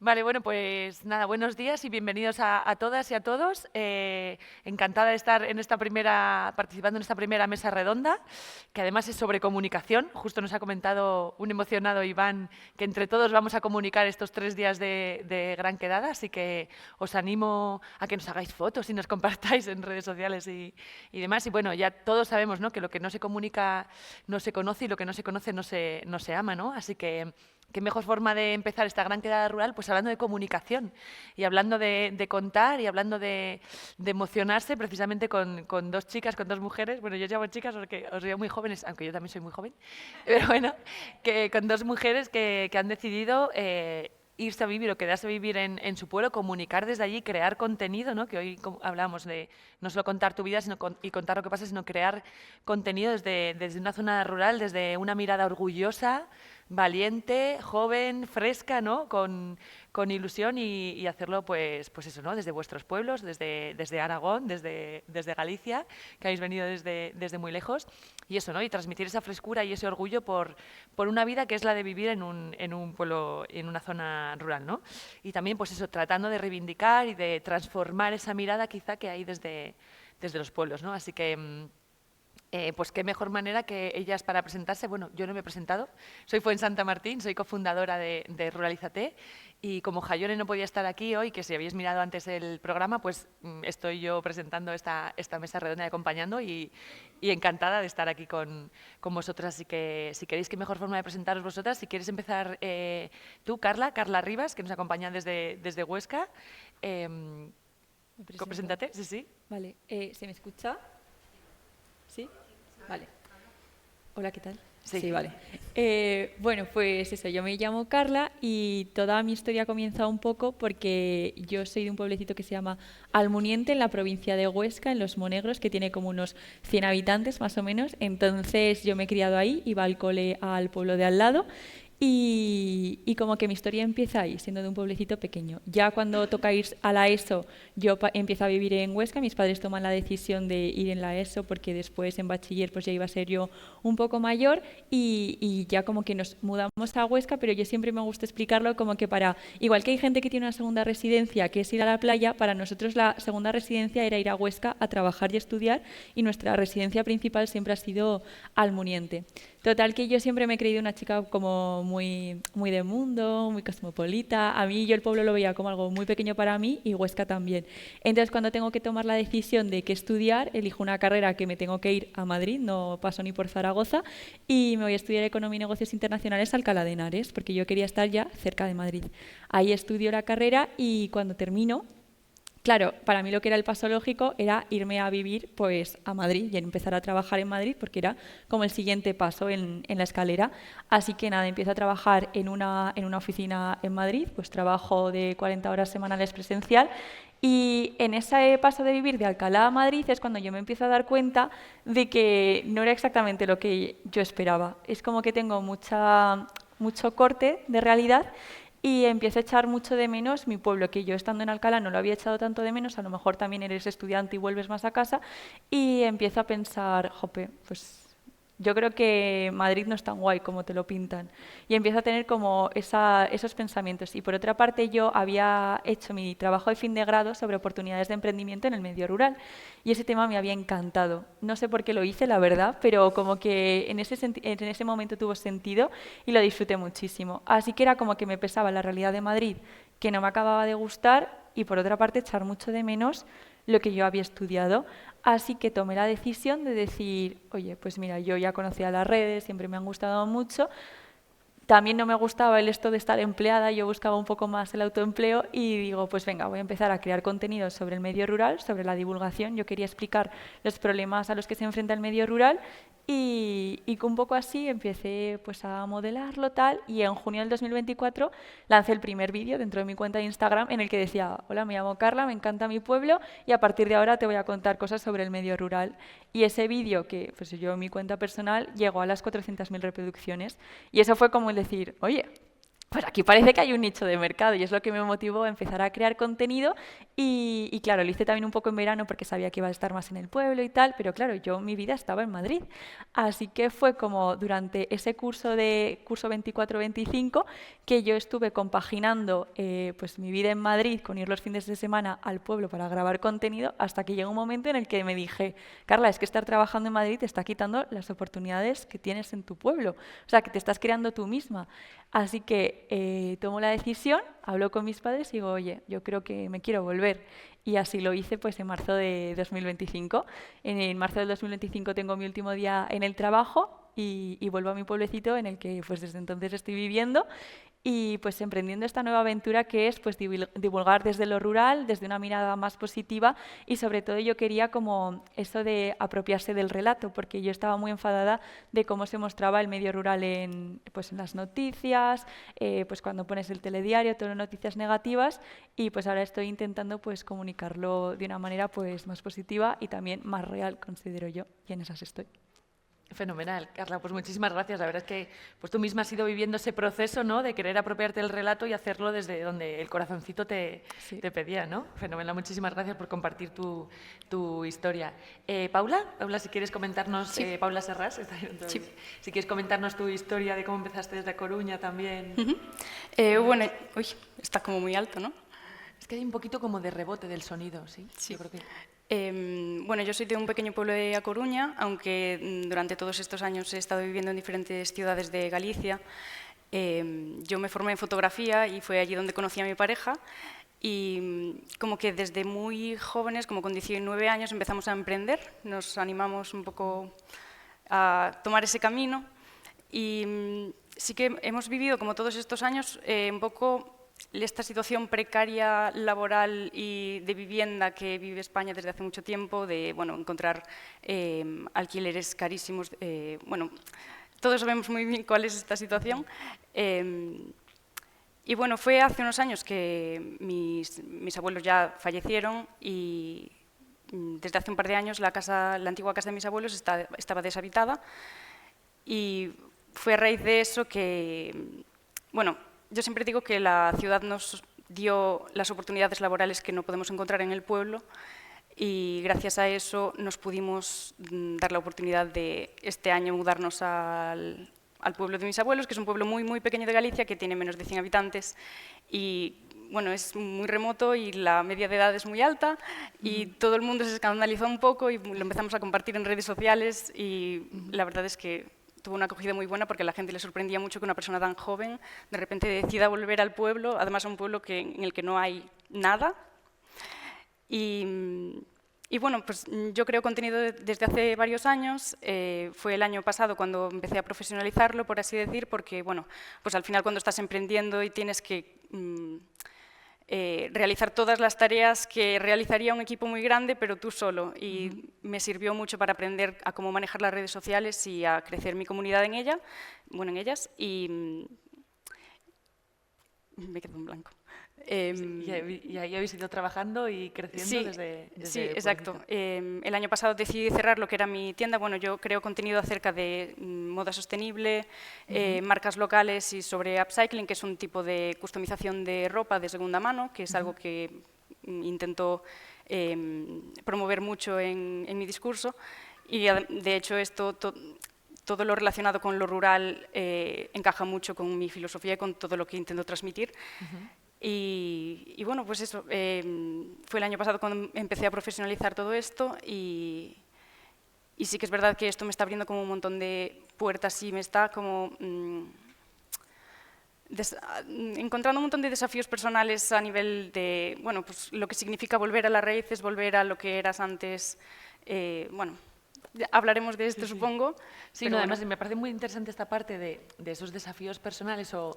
Vale, bueno, pues nada, buenos días y bienvenidos a todas y a todos. Encantada de estar participando en esta primera mesa redonda, que además es sobre comunicación. Justo nos ha comentado un emocionado Iván que entre todos vamos a comunicar estos 3 días de gran quedada, así que os animo a que nos hagáis fotos y nos compartáis en redes sociales y demás. Y bueno, ya todos sabemos, ¿no?, que lo que no se comunica no se conoce y lo que no se conoce no se ama, ¿no? Así que qué mejor forma de empezar esta gran quedada rural, pues hablando de comunicación y hablando de contar y hablando de emocionarse precisamente con dos chicas, con dos mujeres. Bueno, yo os llamo chicas porque os veo muy jóvenes, aunque yo también soy muy joven, pero bueno, que con dos mujeres que han decidido irse a vivir o quedarse a vivir en su pueblo, comunicar desde allí, crear contenido, ¿no? Que hoy hablamos de no solo contar tu vida y contar lo que pasa, sino crear contenido desde una zona rural, desde una mirada orgullosa, valiente, joven, fresca, ¿no? Con ilusión y hacerlo, pues eso, ¿no? Desde vuestros pueblos, desde Aragón, desde Galicia, que habéis venido desde muy lejos, y eso, ¿no? Y transmitir esa frescura y ese orgullo por una vida que es la de vivir en un pueblo, en una zona rural, ¿no? Y también, pues eso, tratando de reivindicar y de transformar esa mirada quizá que hay desde los pueblos, ¿no? Así que pues qué mejor manera que ellas para presentarse. Bueno, yo no me he presentado, soy Fuensanta Martín, soy cofundadora de Ruralízate, y como Jayone no podía estar aquí hoy, que si habéis mirado antes el programa, pues estoy yo presentando esta mesa redonda y acompañando, y encantada de estar aquí con vosotras. Así que si queréis, qué mejor forma de presentaros vosotras. Si quieres empezar tú, Carla Rivas, que nos acompaña desde Huesca. Me presento. Preséntate, sí, sí. Vale, ¿se me escucha? ¿Sí? Vale. Hola, ¿qué tal? Sí. Sí, vale. Bueno, pues eso, yo me llamo Carla y toda mi historia comienza un poco porque yo soy de un pueblecito que se llama Almuniente, en la provincia de Huesca, en Los Monegros, que tiene como unos 100 habitantes más o menos. Entonces yo me he criado ahí, iba al cole al pueblo de al lado. Y como que mi historia empieza ahí, siendo de un pueblecito pequeño. Ya cuando toca ir a la ESO, yo empiezo a vivir en Huesca. Mis padres toman la decisión de ir en la ESO porque después en bachiller pues ya iba a ser yo un poco mayor, y ya como que nos mudamos a Huesca, pero yo siempre me gusta explicarlo como que igual que hay gente que tiene una segunda residencia, que es ir a la playa, para nosotros la segunda residencia era ir a Huesca a trabajar y estudiar, y nuestra residencia principal siempre ha sido Almuniente. Total, que yo siempre me he creído una chica como muy, muy de mundo, muy cosmopolita. A mí yo el pueblo lo veía como algo muy pequeño para mí, y Huesca también. Entonces, cuando tengo que tomar la decisión de qué estudiar, elijo una carrera que me tengo que ir a Madrid, no paso ni por Zaragoza, y me voy a estudiar Economía y Negocios Internacionales a Alcalá de Henares, porque yo quería estar ya cerca de Madrid. Ahí estudio la carrera, y cuando termino, claro, para mí lo que era el paso lógico era irme a vivir pues a Madrid y empezar a trabajar en Madrid, porque era como el siguiente paso en la escalera. Así que nada, empiezo a trabajar en una oficina en Madrid, pues trabajo de 40 horas semanales presencial, y en ese paso de vivir de Alcalá a Madrid es cuando yo me empiezo a dar cuenta de que no era exactamente lo que yo esperaba. Es como que tengo mucho corte de realidad, y empiezo a echar mucho de menos mi pueblo, que yo estando en Alcalá no lo había echado tanto de menos. A lo mejor también eres estudiante y vuelves más a casa, y empiezo a pensar, jope, pues yo creo que Madrid no es tan guay como te lo pintan. Y empiezo a tener como esos pensamientos. Y por otra parte, yo había hecho mi trabajo de fin de grado sobre oportunidades de emprendimiento en el medio rural, y ese tema me había encantado. No sé por qué lo hice, la verdad, pero como que en ese momento tuvo sentido y lo disfruté muchísimo. Así que era como que me pesaba la realidad de Madrid, que no me acababa de gustar, y por otra parte echar mucho de menos lo que yo había estudiado. Así que tomé la decisión de decir, oye, pues mira, yo ya conocía las redes, siempre me han gustado mucho. También no me gustaba el esto de estar empleada, yo buscaba un poco más el autoempleo, y digo, pues venga, voy a empezar a crear contenidos sobre el medio rural, sobre la divulgación. Yo quería explicar los problemas a los que se enfrenta el medio rural, y un poco así empecé pues a modelarlo tal, y en junio del 2024 lancé el primer vídeo dentro de mi cuenta de Instagram en el que decía, hola, me llamo Carla, me encanta mi pueblo, y a partir de ahora te voy a contar cosas sobre el medio rural. Y ese vídeo, que pues yo en mi cuenta personal, llegó a las 400.000 reproducciones, y eso fue como el decir, oye, pues aquí parece que hay un nicho de mercado y es lo que me motivó a empezar a crear contenido y claro, lo hice también un poco en verano porque sabía que iba a estar más en el pueblo y tal, pero claro, yo mi vida estaba en Madrid. Así que fue como durante ese curso 24-25 que yo estuve compaginando pues mi vida en Madrid con ir los fines de semana al pueblo para grabar contenido hasta que llegó un momento en el que me dije, Carla, es que estar trabajando en Madrid te está quitando las oportunidades que tienes en tu pueblo, o sea, que te estás creando tú misma. Así que tomo la decisión, hablo con mis padres y digo, oye, yo creo que me quiero volver. Y así lo hice pues en marzo de 2025. En marzo del 2025 tengo mi último día en el trabajo y vuelvo a mi pueblecito en el que pues desde entonces estoy viviendo y pues emprendiendo esta nueva aventura que es pues divulgar desde lo rural, desde una mirada más positiva y sobre todo yo quería como eso de apropiarse del relato porque yo estaba muy enfadada de cómo se mostraba el medio rural pues en las noticias, pues cuando pones el telediario, todas las noticias negativas y pues ahora estoy intentando pues comunicarlo de una manera pues más positiva y también más real, considero yo, y en esas estoy. Fenomenal, Carla, pues muchísimas gracias. La verdad es que pues tú misma has ido viviendo ese proceso, ¿no?, de querer apropiarte del relato y hacerlo desde donde el corazoncito Sí. te pedía, ¿no? Fenomenal, muchísimas gracias por compartir tu historia. Paula, si quieres comentarnos, Sí. Paula Serrás, está ahí dentro de Sí. mí. Si quieres comentarnos tu historia de cómo empezaste desde Coruña también. Ujú. Bueno, uy, está como muy alto, ¿no? Es que hay un poquito como de rebote del sonido, ¿sí? Sí. Yo creo que... Bueno, yo soy de un pequeño pueblo de A Coruña, aunque durante todos estos años he estado viviendo en diferentes ciudades de Galicia. Yo me formé en fotografía y fue allí donde conocí a mi pareja y como que desde muy jóvenes, como con 19 años, empezamos a emprender, nos animamos un poco a tomar ese camino y sí que hemos vivido como todos estos años un poco esta situación precaria laboral y de vivienda que vive España desde hace mucho tiempo, de bueno, encontrar alquileres carísimos. Bueno, todos sabemos muy bien cuál es esta situación. Y bueno, fue hace unos años que mis abuelos ya fallecieron y desde hace un par de años la antigua casa de mis abuelos estaba deshabitada y fue a raíz de eso que, bueno, yo siempre digo que la ciudad nos dio las oportunidades laborales que no podemos encontrar en el pueblo y gracias a eso nos pudimos dar la oportunidad de este año mudarnos al pueblo de mis abuelos, que es un pueblo muy, muy pequeño de Galicia, que tiene menos de 100 habitantes y bueno, es muy remoto y la media de edad es muy alta y todo el mundo se escandalizó un poco y lo empezamos a compartir en redes sociales y la verdad es que tuvo una acogida muy buena porque a la gente le sorprendía mucho que una persona tan joven de repente decida volver al pueblo, además a un pueblo en el que no hay nada. Y bueno, pues yo creo contenido desde hace varios años, fue el año pasado cuando empecé a profesionalizarlo, por así decir, porque bueno, pues al final cuando estás emprendiendo y tienes que realizar todas las tareas que realizaría un equipo muy grande, pero tú solo. Y me sirvió mucho para aprender a cómo manejar las redes sociales y a crecer mi comunidad en ellas. Y me quedo en blanco. Y ahí habéis ido trabajando y creciendo Sí, desde sí, el exacto. pueblito. El año pasado decidí cerrar lo que era mi tienda. Bueno, yo creo contenido acerca de moda sostenible, marcas locales y sobre upcycling, que es un tipo de customización de ropa de segunda mano, que es algo que intento promover mucho en mi discurso. Y de hecho esto... todo lo relacionado con lo rural encaja mucho con mi filosofía y con todo lo que intento transmitir. Y bueno, pues eso, fue el año pasado cuando empecé a profesionalizar todo esto y sí que es verdad que esto me está abriendo como un montón de puertas y me está como encontrando un montón de desafíos personales a nivel de, bueno, pues lo que significa volver a las raíces, volver a lo que eras antes, bueno, hablaremos de esto, supongo. Sí, no, además me parece muy interesante esta parte de esos desafíos personales o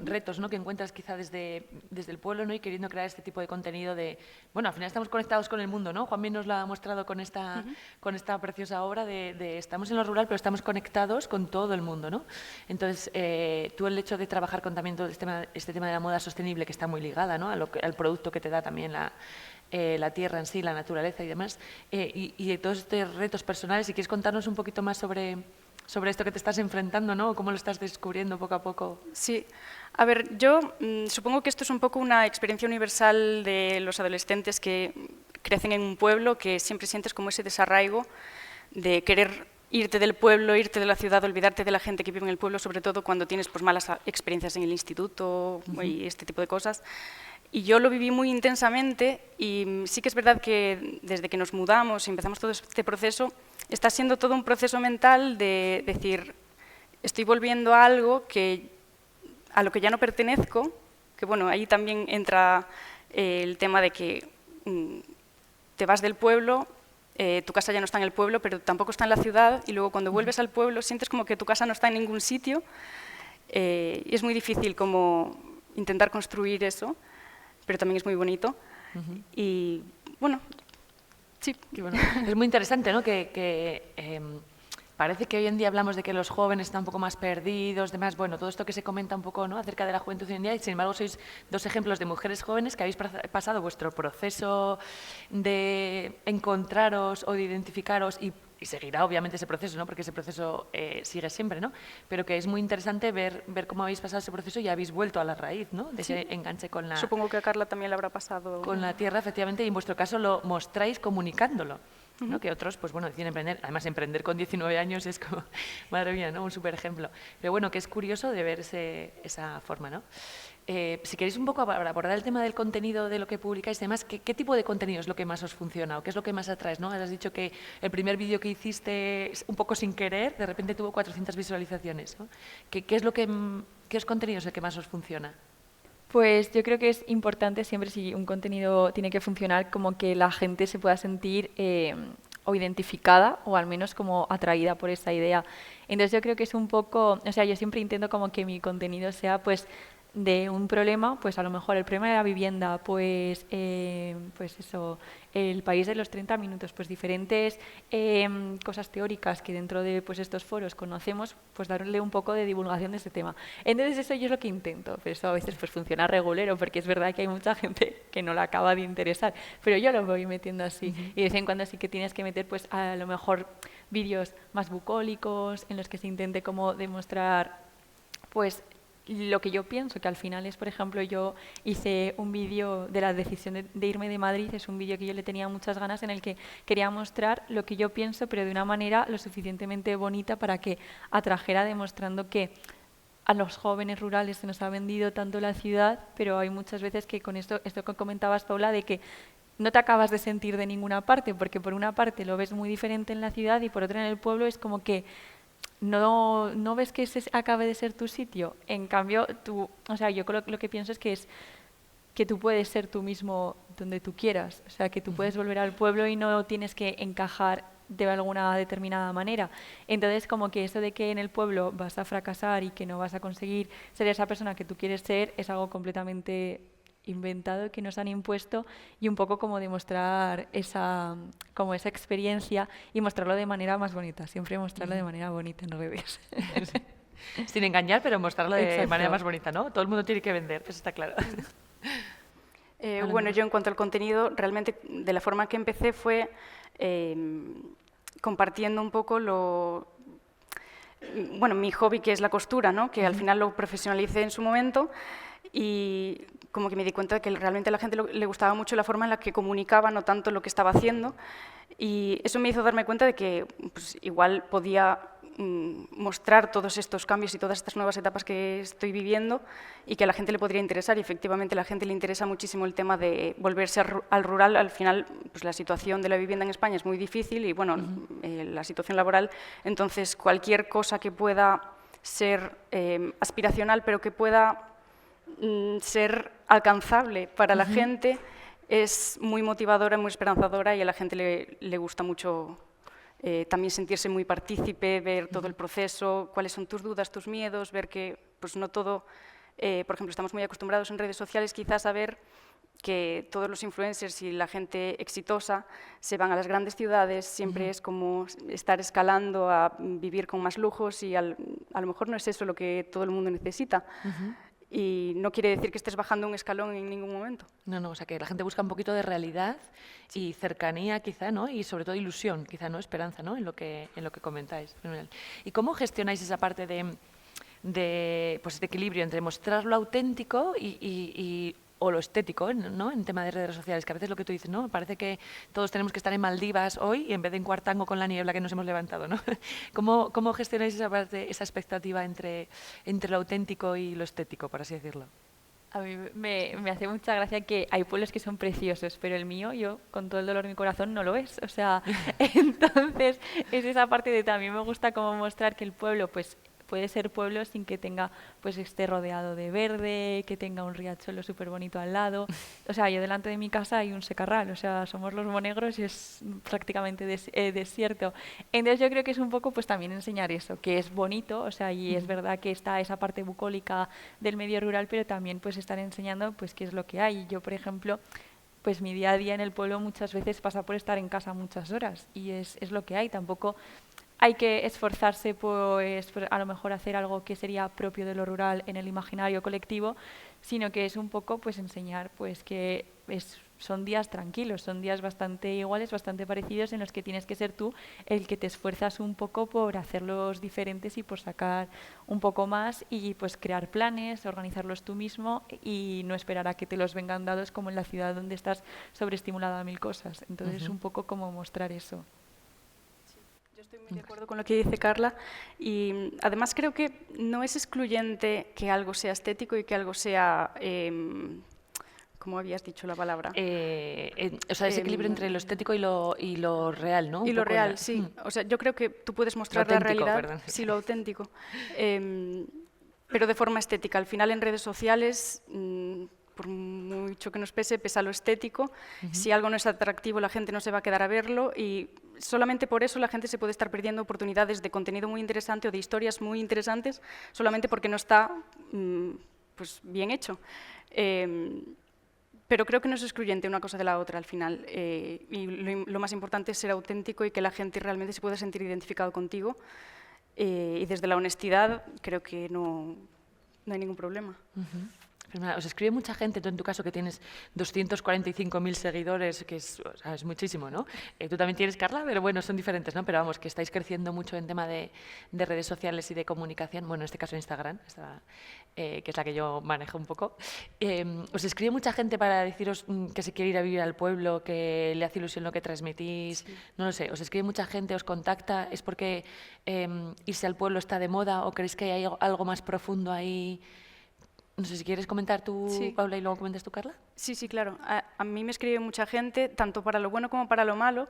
retos, ¿no?, que encuentras quizá desde el pueblo, ¿no?, y queriendo crear este tipo de contenido de... Bueno, al final estamos conectados con el mundo, ¿no? Juanmi nos lo ha mostrado con esta preciosa obra de estamos en lo rural, pero estamos conectados con todo el mundo, ¿no? Entonces, tú el hecho de trabajar con también todo este tema de la moda sostenible, que está muy ligada, ¿no?, al producto que te da también la tierra en sí, la naturaleza y demás, y de todos estos retos personales, si quieres contarnos un poquito más sobre sobre esto que te estás enfrentando, ¿no? ¿Cómo lo estás descubriendo poco a poco? Sí. A ver, yo supongo que esto es un poco una experiencia universal de los adolescentes que crecen en un pueblo, que siempre sientes como ese desarraigo de querer irte del pueblo, irte de la ciudad, olvidarte de la gente que vive en el pueblo, sobre todo cuando tienes pues, malas experiencias en el instituto y este tipo de cosas. Y yo lo viví muy intensamente y sí que es verdad que desde que nos mudamos y empezamos todo este proceso, está siendo todo un proceso mental de decir, estoy volviendo a algo a lo que ya no pertenezco, que bueno, ahí también entra el tema de que te vas del pueblo, tu casa ya no está en el pueblo, pero tampoco está en la ciudad, y luego cuando vuelves al pueblo sientes como que tu casa no está en ningún sitio, y es muy difícil como intentar construir eso, pero también es muy bonito. Y bueno, sí. Bueno, es muy interesante, ¿no? Parece que hoy en día hablamos de que los jóvenes están un poco más perdidos, demás, bueno, todo esto que se comenta un poco, ¿no?, acerca de la juventud hoy en día, y sin embargo sois dos ejemplos de mujeres jóvenes que habéis pasado vuestro proceso de encontraros o de identificaros y seguirá obviamente ese proceso, ¿no?, porque ese proceso sigue siempre, ¿no?, pero que es muy interesante ver cómo habéis pasado ese proceso y habéis vuelto a la raíz, ¿no?, de ese enganche con la... Supongo que a Carla también le habrá pasado. Con la tierra, efectivamente, y en vuestro caso lo mostráis comunicándolo. ¿No? Que otros, pues bueno, deciden emprender. Además, emprender con 19 años es como, madre mía, ¿no? Un súper ejemplo. Pero bueno, que es curioso de ver esa forma, ¿no? Si queréis un poco abordar el tema del contenido de lo que publicáis y demás, ¿qué tipo de contenido es lo que más os funciona o qué es lo que más atraes, ¿no? Has dicho que el primer vídeo que hiciste, un poco sin querer, de repente tuvo 400 visualizaciones, ¿no? ¿Qué contenido es el que más os funciona? Pues yo creo que es importante siempre, si un contenido tiene que funcionar, como que la gente se pueda sentir o identificada o al menos como atraída por esa idea. Entonces yo creo que es un poco, o sea, yo siempre intento como que mi contenido sea pues de un problema, pues a lo mejor el problema de la vivienda, pues eso, el país de los 30 minutos, pues diferentes cosas teóricas que dentro de pues estos foros conocemos, pues darle un poco de divulgación de ese tema. Entonces eso yo es lo que intento, pero eso a veces pues funciona regulero, porque es verdad que hay mucha gente que no le acaba de interesar, pero yo lo voy metiendo así. Y de vez en cuando sí que tienes que meter pues a lo mejor vídeos más bucólicos, en los que se intente como demostrar pues lo que yo pienso, que al final es, por ejemplo, yo hice un vídeo de la decisión de irme de Madrid, es un vídeo que yo le tenía muchas ganas, en el que quería mostrar lo que yo pienso, pero de una manera lo suficientemente bonita para que atrajera, demostrando que a los jóvenes rurales se nos ha vendido tanto la ciudad, pero hay muchas veces que con esto que comentabas, Paula, de que no te acabas de sentir de ninguna parte, porque por una parte lo ves muy diferente en la ciudad y por otra en el pueblo es como que no ves que ese acabe de ser tu sitio. En cambio, o sea, yo lo que pienso es que tú puedes ser tú mismo donde tú quieras. O sea, que tú puedes volver al pueblo y no tienes que encajar de alguna determinada manera. Entonces, como que eso de que en el pueblo vas a fracasar y que no vas a conseguir ser esa persona que tú quieres ser es algo completamente inventado que nos han impuesto, y un poco como demostrar esa experiencia y mostrarlo de manera más bonita, siempre mostrarlo de manera bonita en redes. Sin engañar, pero mostrarlo de Exacto. manera más bonita, ¿no? Todo el mundo tiene que vender, eso está claro. Bueno, yo en cuanto al contenido, realmente de la forma que empecé fue compartiendo un poco mi hobby, que es la costura, ¿no? Que al final lo profesionalicé en su momento, y como que me di cuenta de que realmente a la gente le gustaba mucho la forma en la que comunicaba, no tanto lo que estaba haciendo, y eso me hizo darme cuenta de que pues, igual podía mostrar todos estos cambios y todas estas nuevas etapas que estoy viviendo y que a la gente le podría interesar, y efectivamente a la gente le interesa muchísimo el tema de volverse al rural. Al final, pues la situación de la vivienda en España es muy difícil y bueno, la situación laboral, entonces cualquier cosa que pueda ser aspiracional, pero que pueda ser alcanzable para la gente, es muy motivadora, muy esperanzadora, y a la gente le gusta mucho también sentirse muy partícipe, ver todo el proceso, cuáles son tus dudas, tus miedos, ver que pues no todo, por ejemplo, estamos muy acostumbrados en redes sociales quizás a ver que todos los influencers y la gente exitosa se van a las grandes ciudades, siempre es como estar escalando a vivir con más lujos, y a lo mejor no es eso lo que todo el mundo necesita. y no quiere decir que estés bajando un escalón en ningún momento. No, no, o sea que la gente busca un poquito de realidad y cercanía quizá, ¿no? Y sobre todo ilusión, quizá, ¿no? Esperanza, ¿no? En lo que comentáis. Fenomenal. ¿Y cómo gestionáis esa parte de pues, este equilibrio entre mostrar lo auténtico o lo estético, ¿no? En tema de redes sociales, que a veces lo que tú dices, ¿no? Parece que todos tenemos que estar en Maldivas hoy y en vez de en Cuartango con la niebla que nos hemos levantado, ¿no? ¿Cómo gestionáis esa parte, esa expectativa entre lo auténtico y lo estético, por así decirlo? A mí me hace mucha gracia que hay pueblos que son preciosos, pero el mío, yo, con todo el dolor de mi corazón, no lo es. O sea, entonces es esa parte de también me gusta como mostrar que el pueblo, pues, puede ser pueblo sin que tenga, pues, esté rodeado de verde, que tenga un riachuelo súper bonito al lado. O sea, yo delante de mi casa hay un secarral, o sea, somos los monegros y es prácticamente desierto. Entonces yo creo que es un poco, pues, también enseñar eso, que es bonito, o sea, y es verdad que está esa parte bucólica del medio rural, pero también, pues, estar enseñando, pues, qué es lo que hay. Yo, por ejemplo, pues mi día a día en el pueblo muchas veces pasa por estar en casa muchas horas y es lo que hay. Tampoco hay que esforzarse pues, por a lo mejor hacer algo que sería propio de lo rural en el imaginario colectivo, sino que es un poco pues enseñar pues que son días tranquilos, son días bastante iguales, bastante parecidos en los que tienes que ser tú el que te esfuerzas un poco por hacerlos diferentes y por sacar un poco más y pues crear planes, organizarlos tú mismo y no esperar a que te los vengan dados como en la ciudad donde estás sobreestimulada a mil cosas. Entonces es un poco como mostrar eso. Yo estoy muy de acuerdo con lo que dice Carla y además creo que no es excluyente que algo sea estético y que algo sea, ¿cómo habías dicho la palabra? O sea, ese equilibrio entre lo estético y lo real, ¿no? Y lo real, sí. O sea, yo creo que tú puedes mostrar la realidad, perdón. sí, lo auténtico, pero de forma estética. Al final en redes sociales, por mucho que nos pesa lo estético. Si algo no es atractivo, la gente no se va a quedar a verlo y solamente por eso la gente se puede estar perdiendo oportunidades de contenido muy interesante o de historias muy interesantes solamente porque no está pues, bien hecho. Pero creo que no es excluyente una cosa de la otra al final. Y lo más importante es ser auténtico y que la gente realmente se pueda sentir identificado contigo. Y desde la honestidad creo que no hay ningún problema. Os escribe mucha gente, tú en tu caso que tienes 245.000 seguidores, que o sea, es muchísimo, ¿no? Tú también tienes, Carla, pero bueno, son diferentes, ¿no? Pero vamos, que estáis creciendo mucho en tema de redes sociales y de comunicación, bueno, en este caso Instagram, que es la que yo manejo un poco. Os escribe mucha gente para deciros que se quiere ir a vivir al pueblo, que le hace ilusión lo que transmitís, sí. No lo sé, os escribe mucha gente, os contacta, ¿es porque irse al pueblo está de moda o creéis que hay algo más profundo ahí? No sé si quieres comentar tú, sí. Paula, y luego comentas tú, Carla. Sí, sí, claro. A mí me escribe mucha gente, tanto para lo bueno como para lo malo.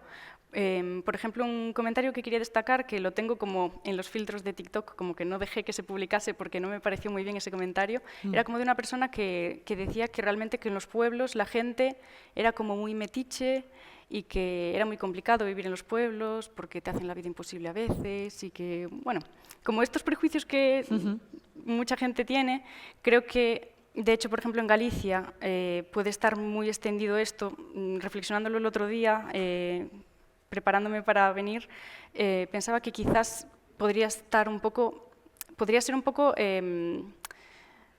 Por ejemplo, un comentario que quería destacar, que lo tengo como en los filtros de TikTok, como que no dejé que se publicase porque no me pareció muy bien ese comentario, era como de una persona que decía que realmente que en los pueblos la gente era como muy metiche y que era muy complicado vivir en los pueblos porque te hacen la vida imposible a veces y que, bueno, como estos prejuicios que mucha gente tiene, creo que, de hecho, por ejemplo, en Galicia puede estar muy extendido esto. Reflexionándolo el otro día, preparándome para venir, pensaba que quizás podría ser un poco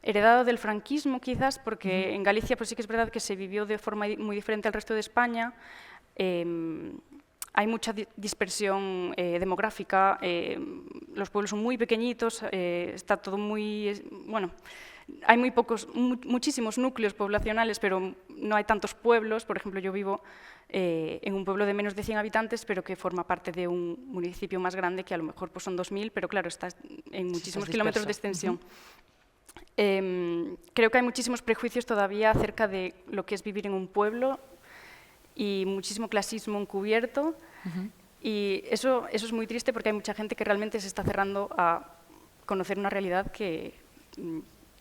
heredado del franquismo, quizás, porque en Galicia pues sí que es verdad que se vivió de forma muy diferente al resto de España. Hay mucha dispersión demográfica, los pueblos son muy pequeñitos, está todo muy... Bueno, hay muchísimos núcleos poblacionales, pero no hay tantos pueblos. Por ejemplo, yo vivo en un pueblo de menos de 100 habitantes, pero que forma parte de un municipio más grande, que a lo mejor pues, son 2.000, pero claro, está en muchísimos kilómetros de extensión. Creo que hay muchísimos prejuicios todavía acerca de lo que es vivir en un pueblo y muchísimo clasismo encubierto. Y eso es muy triste porque hay mucha gente que realmente se está cerrando a conocer una realidad que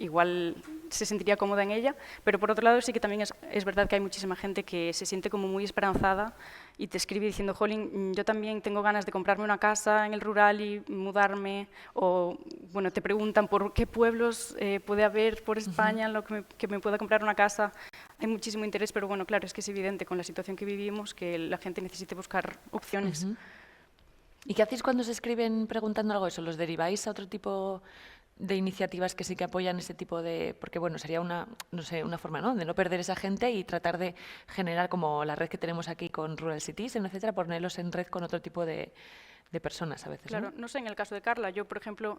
igual se sentiría cómoda en ella, pero por otro lado sí que también es verdad que hay muchísima gente que se siente como muy esperanzada y te escribe diciendo, jolín, yo también tengo ganas de comprarme una casa en el rural y mudarme, o bueno, te preguntan por qué pueblos puede haber por España en lo que me pueda comprar una casa. Hay muchísimo interés, pero bueno, claro, es que es evidente con la situación que vivimos que la gente necesite buscar opciones. ¿Y qué hacéis cuando se escriben preguntando algo de eso? ¿Los deriváis a otro tipo de iniciativas que sí que apoyan ese tipo de... Porque, bueno, sería una, no sé, una forma, ¿no?, de no perder esa gente y tratar de generar como la red que tenemos aquí con Rural Citizen, etcétera, ponerlos en red con otro tipo de personas a veces, Claro, ¿no? no sé, en el caso de Carla, yo, por ejemplo,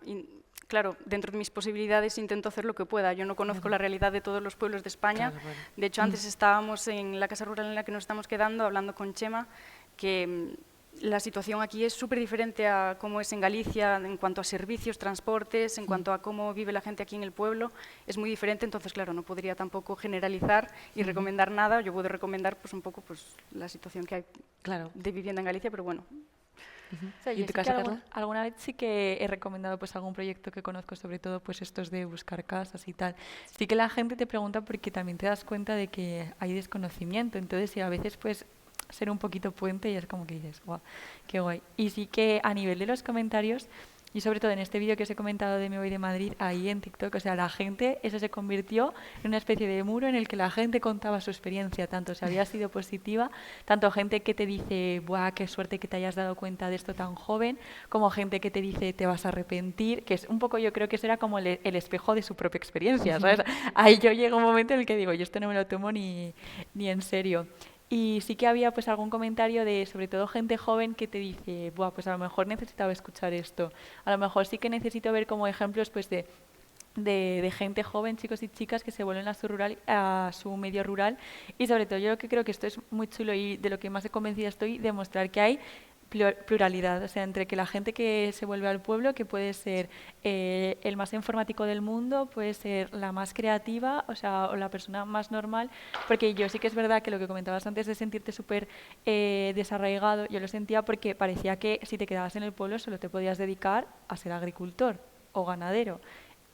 claro, dentro de mis posibilidades intento hacer lo que pueda. Yo no conozco la realidad de todos los pueblos de España. Claro, bueno. De hecho, antes estábamos en la casa rural en la que nos estamos quedando, hablando con Chema, que la situación aquí es súper diferente a cómo es en Galicia en cuanto a servicios, transportes, en cuanto a cómo vive la gente aquí en el pueblo. Es muy diferente, entonces, claro, no podría tampoco generalizar y recomendar nada. Yo puedo recomendar pues, un poco pues, la situación que hay Claro. de vivienda en Galicia, pero bueno. O sea, ¿Y yo en tu sí que caso, Carla? alguna vez sí que he recomendado pues algún proyecto que conozco, sobre todo pues estos de buscar casas y tal. Sí que la gente te pregunta porque también te das cuenta de que hay desconocimiento, entonces sí, a veces pues ser un poquito puente y es como que dices, guau, qué guay. Y sí que a nivel de los comentarios, y sobre todo en este vídeo que os he comentado de Me Voy de Madrid, ahí en TikTok, o sea, la gente, eso se convirtió en una especie de muro en el que la gente contaba su experiencia, tanto si había sido positiva, tanto gente que te dice, ¡buah, qué suerte que te hayas dado cuenta de esto tan joven!, como gente que te dice, te vas a arrepentir, que es un poco, yo creo que eso era como el espejo de su propia experiencia, ¿sabes? Ahí yo llego un momento en el que digo, yo esto no me lo tomo ni en serio. Y sí que había pues algún comentario de, sobre todo gente joven, que te dice, buah, pues a lo mejor necesitaba escuchar esto. A lo mejor sí que necesito ver como ejemplos pues de gente joven, chicos y chicas, que se vuelven a su medio rural. Y sobre todo yo lo que creo que esto es muy chulo y de lo que más convencida estoy, de mostrar que hay pluralidad, o sea, entre que la gente que se vuelve al pueblo, que puede ser el más informático del mundo, puede ser la más creativa, o sea, o la persona más normal, porque yo sí que es verdad que lo que comentabas antes de sentirte súper desarraigado, yo lo sentía porque parecía que si te quedabas en el pueblo solo te podías dedicar a ser agricultor o ganadero.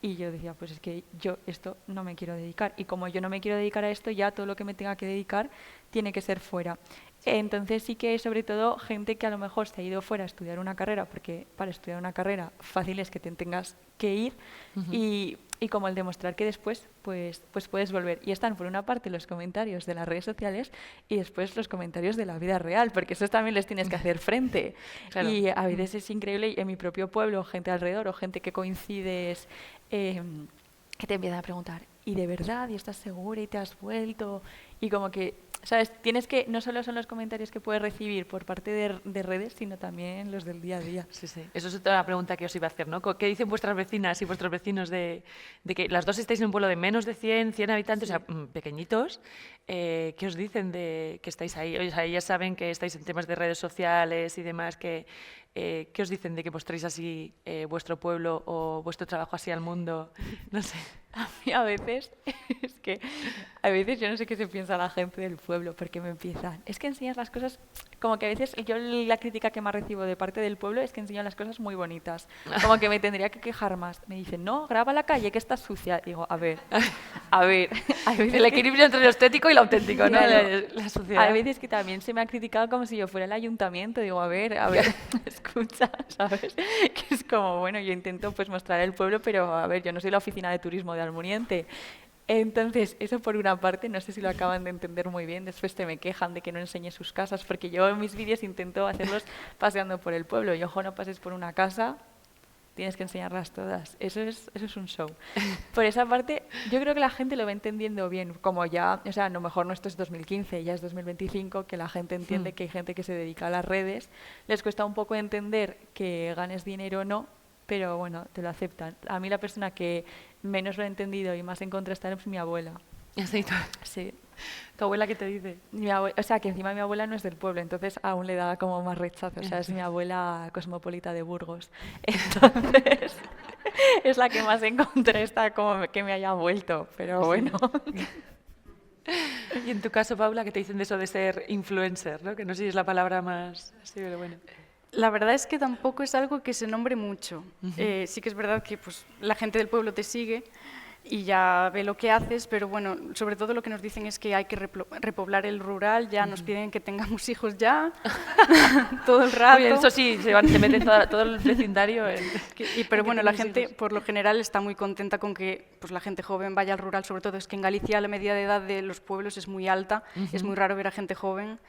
Y yo decía, pues es que yo esto no me quiero dedicar. Y como yo no me quiero dedicar a esto, ya todo lo que me tenga que dedicar tiene que ser fuera. Entonces sí que sobre todo gente que a lo mejor se ha ido fuera a estudiar una carrera, porque para estudiar una carrera fácil es que te tengas que ir, y como el demostrar que después pues puedes volver. Y están por una parte los comentarios de las redes sociales y después los comentarios de la vida real, porque esos también les tienes que hacer frente. Claro. Y a veces es increíble, y en mi propio pueblo, gente alrededor o gente que coincides, que te empiezan a preguntar, ¿y de verdad? ¿Y estás segura? ¿Y te has vuelto? Y como que, ¿sabes? Tienes que, no solo son los comentarios que puedes recibir por parte de redes, sino también los del día a día. Sí, sí. Eso es otra pregunta que os iba a hacer, ¿no? ¿Qué dicen vuestras vecinas y vuestros vecinos de que las dos estáis en un pueblo de menos de 100 habitantes, Sí. o sea, pequeñitos? ¿Qué os dicen de que estáis ahí? O sea, ellas saben que estáis en temas de redes sociales y demás, ¿qué os dicen de que mostréis así vuestro pueblo o vuestro trabajo así al mundo? No sé. A mí a veces, es que a veces yo no sé qué se piensa la gente del pueblo, porque me empiezan, es que enseñas las cosas, como que a veces yo la crítica que más recibo de parte del pueblo es que enseño las cosas muy bonitas, como que me tendría que quejar más. Me dicen, no, graba la calle que está sucia. Digo, a ver, hay veces El equilibrio entre lo estético y lo auténtico, ¿no? Claro. La sociedad. Hay veces que también se me ha criticado como si yo fuera el ayuntamiento. Digo, a ver, escucha, ¿sabes? Que es como, bueno, yo intento pues mostrar el pueblo, pero a ver, yo no soy la oficina de turismo de Almuniente. Entonces, eso por una parte, no sé si lo acaban de entender muy bien. Después te me quejan de que no enseñe sus casas, porque yo en mis vídeos intento hacerlos paseando por el pueblo. Y ojo, no pases por una casa, tienes que enseñarlas todas. Eso es un show. Por esa parte, yo creo que la gente lo va entendiendo bien, como ya, o sea, a lo mejor no esto es 2015, ya es 2025, que la gente entiende que hay gente que se dedica a las redes, les cuesta un poco entender que ganes dinero o no, pero bueno, te lo aceptan. A mí la persona que menos lo ha entendido y más en contra está es mi abuela. Sí, Sí. ¿Tu abuela qué te dice? O sea, que encima mi abuela no es del pueblo, entonces aún le da como más rechazo. O sea, es mi abuela cosmopolita de Burgos. Entonces, es la que más en contra está como que me haya vuelto, pero bueno. Y en tu caso, Paula, ¿qué te dicen de eso de ser influencer, ¿no? Que no sé si es la palabra más... Sí, pero bueno. La verdad es que tampoco es algo que se nombre mucho. Sí que es verdad que pues, la gente del pueblo te sigue y ya ve lo que haces, pero bueno, sobre todo lo que nos dicen es que hay que repoblar el rural, ya nos piden que tengamos hijos ya, todo el rato. Muy bien, eso sí, se mete todo el vecindario. Pero bueno, la gente por lo general está muy contenta con que pues, la gente joven vaya al rural, sobre todo es que en Galicia la media de edad de los pueblos es muy alta, es muy raro ver a gente joven.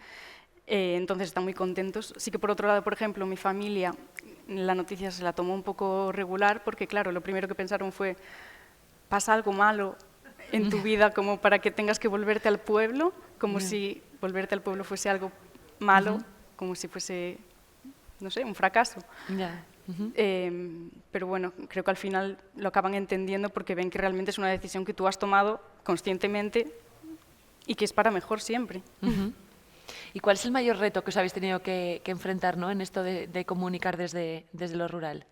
Entonces están muy contentos. Sí que por otro lado, por ejemplo, mi familia, la noticia se la tomó un poco regular porque, claro, lo primero que pensaron fue, pasa algo malo en tu vida como para que tengas que volverte al pueblo, como si volverte al pueblo fuese algo malo, como si fuese, no sé, un fracaso. Pero bueno, creo que al final lo acaban entendiendo porque ven que realmente es una decisión que tú has tomado conscientemente y que es para mejor siempre. ¿Y cuál es el mayor reto que os habéis tenido que enfrentar, ¿no?, en esto de comunicar desde lo rural?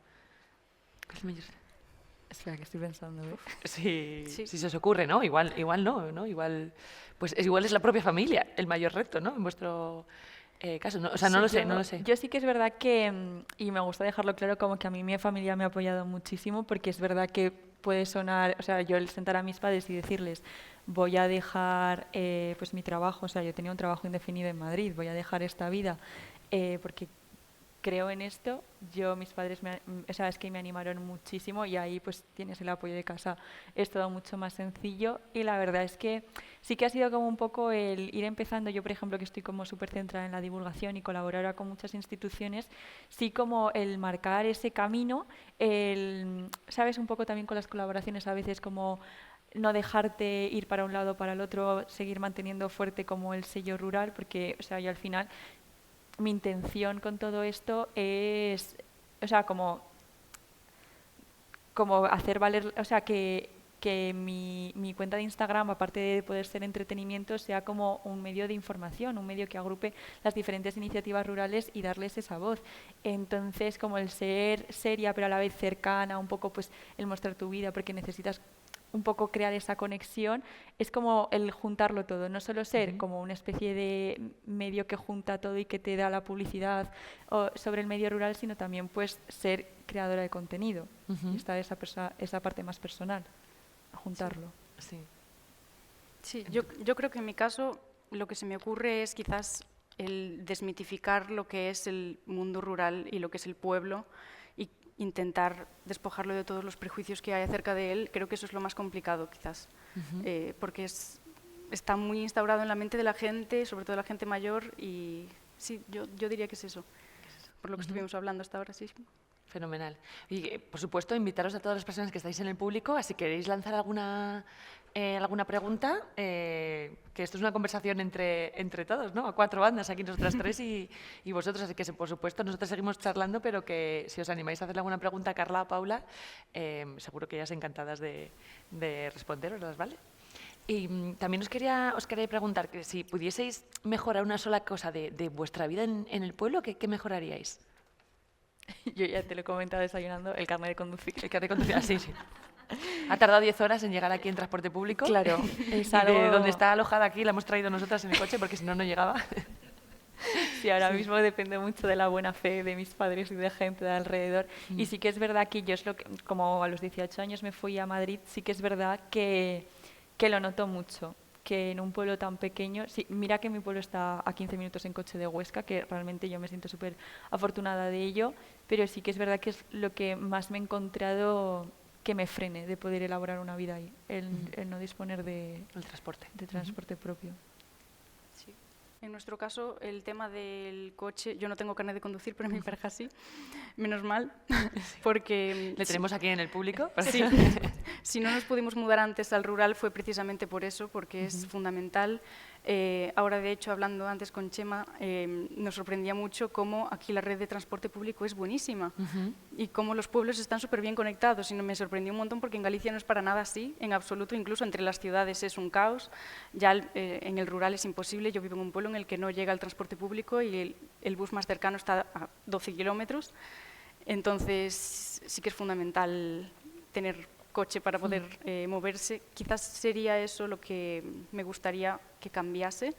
¿Cuál es el mayor? Espera, que estoy pensando. Si se os ocurre, ¿no? Igual no. Igual es la propia familia el mayor reto, ¿no? En vuestro caso. No, o sea, no lo sé. Yo sí que es verdad que, y me gusta dejarlo claro, como que a mí mi familia me ha apoyado muchísimo, porque es verdad que puede sonar, o sea, yo el sentar a mis padres y decirles, voy a dejar pues mi trabajo, o sea, yo tenía un trabajo indefinido en Madrid, voy a dejar esta vida porque creo en esto. Mis padres es que me animaron muchísimo y ahí pues tienes el apoyo de casa, es todo mucho más sencillo y la verdad es que sí que ha sido como un poco el ir empezando. Yo, por ejemplo, que estoy como súper centrada en la divulgación y colaborar ahora con muchas instituciones, sí como el marcar ese camino, sabes, un poco también con las colaboraciones a veces como no dejarte ir para un lado o para el otro, seguir manteniendo fuerte como el sello rural, porque, o sea, yo al final mi intención con todo esto es, o sea, como hacer valer, o sea, que mi cuenta de Instagram, aparte de poder ser entretenimiento, sea como un medio de información, un medio que agrupe las diferentes iniciativas rurales y darles esa voz. Entonces, como el ser seria pero a la vez cercana, un poco pues el mostrar tu vida, porque necesitas un poco crear esa conexión, es como el juntarlo todo, no solo ser como una especie de medio que junta todo y que te da la publicidad sobre el medio rural, sino también pues ser creadora de contenido y estar esa parte más personal, juntarlo. Sí, yo creo que en mi caso lo que se me ocurre es quizás el desmitificar lo que es el mundo rural y lo que es el pueblo, intentar despojarlo de todos los prejuicios que hay acerca de él. Creo que eso es lo más complicado, quizás, porque está muy instaurado en la mente de la gente, sobre todo la gente mayor, y sí, yo diría que es eso, por lo que estuvimos hablando hasta ahora, sí. Fenomenal. Y, por supuesto, invitaros a todas las personas que estáis en el público, si queréis lanzar alguna pregunta, que esto es una conversación entre todos, ¿no? A cuatro bandas, aquí nosotras tres y vosotros, así que, por supuesto, nosotros seguimos charlando, pero que si os animáis a hacerle alguna pregunta a Carla o Paula, seguro que ellas encantadas de responderoslas, ¿vale? Y también os quería preguntar que si pudieseis mejorar una sola cosa de vuestra vida en el pueblo, ¿qué mejoraríais? Yo ya te lo he comentado desayunando, el carnet de conducir. El carnet de conducir, sí. Ha tardado 10 horas en llegar aquí en transporte público. Claro. Es algo... de donde está alojada aquí la hemos traído nosotras en el coche porque si no, no llegaba. Sí, ahora mismo depende mucho de la buena fe de mis padres y de gente de alrededor. Y sí que es verdad que yo, como a los 18 años me fui a Madrid, sí que es verdad que lo noto mucho. Que en un pueblo tan pequeño, sí, mira que mi pueblo está a 15 minutos en coche de Huesca, que realmente yo me siento súper afortunada de ello, pero sí que es verdad que es lo que más me he encontrado que me frene de poder elaborar una vida ahí, el no disponer de transporte propio. Sí. En nuestro caso, el tema del coche, yo no tengo carnet de conducir, pero mi pareja sí, menos mal, porque... ¿Le tenemos aquí en el público? Sí. Si no nos pudimos mudar antes al rural fue precisamente por eso, porque es fundamental. Ahora, de hecho, hablando antes con Chema, nos sorprendía mucho cómo aquí la red de transporte público es buenísima y cómo los pueblos están súper bien conectados. Y me sorprendió un montón porque en Galicia no es para nada así, en absoluto, incluso entre las ciudades es un caos. Ya en el rural es imposible. Yo vivo en un pueblo en el que no llega el transporte público y el bus más cercano está a 12 kilómetros. Entonces, sí que es fundamental tener coche para poder moverse. Quizás sería eso lo que me gustaría que cambiase.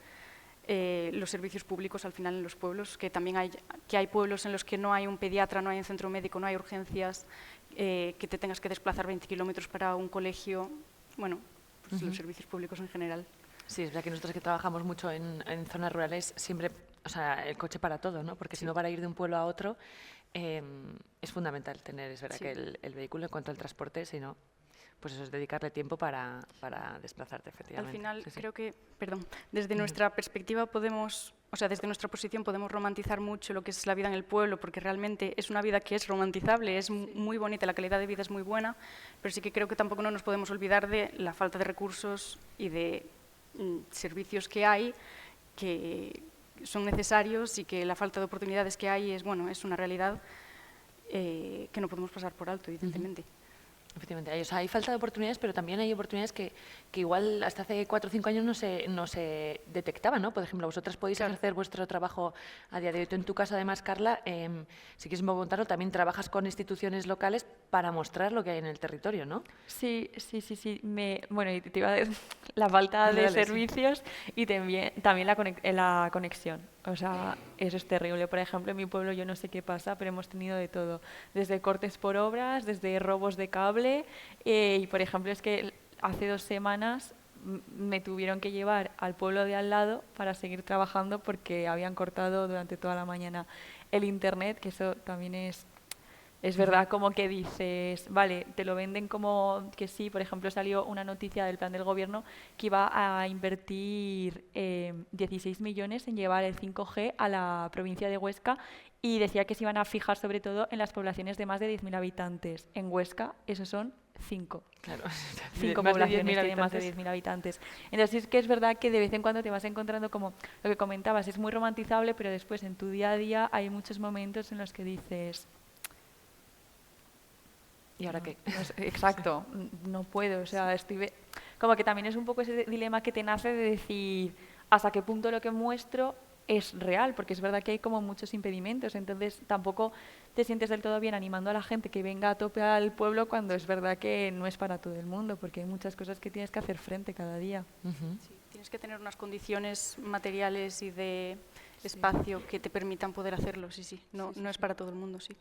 Los servicios públicos al final en los pueblos, que también hay pueblos en los que no hay un pediatra, no hay un centro médico, no hay urgencias, que te tengas que desplazar 20 kilómetros para un colegio. Bueno, pues los servicios públicos en general. Sí, es verdad que nosotros que trabajamos mucho en zonas rurales, siempre, o sea, el coche para todo, ¿no? Porque si no, para ir de un pueblo a otro, es fundamental tener, es verdad que el vehículo en cuanto al transporte, si no, pues eso es dedicarle tiempo para desplazarte, efectivamente. Al final, Sí, sí. creo que, perdón, desde nuestra perspectiva podemos, o sea, desde nuestra posición podemos romantizar mucho lo que es la vida en el pueblo, porque realmente es una vida que es romantizable, es muy bonita, la calidad de vida es muy buena, pero sí que creo que tampoco no nos podemos olvidar de la falta de recursos y de servicios que hay que son necesarios y que la falta de oportunidades que hay es, bueno, es una realidad que no podemos pasar por alto, evidentemente. Efectivamente, hay falta de oportunidades, pero también hay oportunidades que igual hasta hace 4 o 5 años no se detectaban, ¿no? Por ejemplo, vosotras podéis ejercer vuestro trabajo a día de hoy. Tú, en tu caso, además, Carla, si quieres contarlo, también trabajas con instituciones locales para mostrar lo que hay en el territorio, ¿no? Sí. Bueno, y te iba a decir la falta de servicios y también la conexión. O sea, eso es terrible. Por ejemplo, en mi pueblo yo no sé qué pasa, pero hemos tenido de todo. Desde cortes por obras, desde robos de cable. Y, por ejemplo, es que hace 2 semanas me tuvieron que llevar al pueblo de al lado para seguir trabajando porque habían cortado durante toda la mañana el internet, que eso también es verdad, como que dices, vale, te lo venden como que sí. Por ejemplo, salió una noticia del plan del gobierno que iba a invertir 16 millones en llevar el 5G a la provincia de Huesca, y decía que se iban a fijar sobre todo en las poblaciones de más de 10.000 habitantes. En Huesca, esos son 5. Claro. 5 poblaciones tienen más de 10.000 habitantes. Entonces, es que es verdad que de vez en cuando te vas encontrando, como lo que comentabas, es muy romantizable, pero después en tu día a día hay muchos momentos en los que dices... ¿Y ahora qué? Exacto, no puedo, o sea, como que también es un poco ese dilema que te nace de decir hasta qué punto lo que muestro es real, porque es verdad que hay como muchos impedimentos, entonces tampoco te sientes del todo bien animando a la gente que venga a tope al pueblo, cuando es verdad que no es para todo el mundo, porque hay muchas cosas que tienes que hacer frente cada día. Sí, tienes que tener unas condiciones materiales y de espacio que te permitan poder hacerlo, sí. No es para todo el mundo, sí.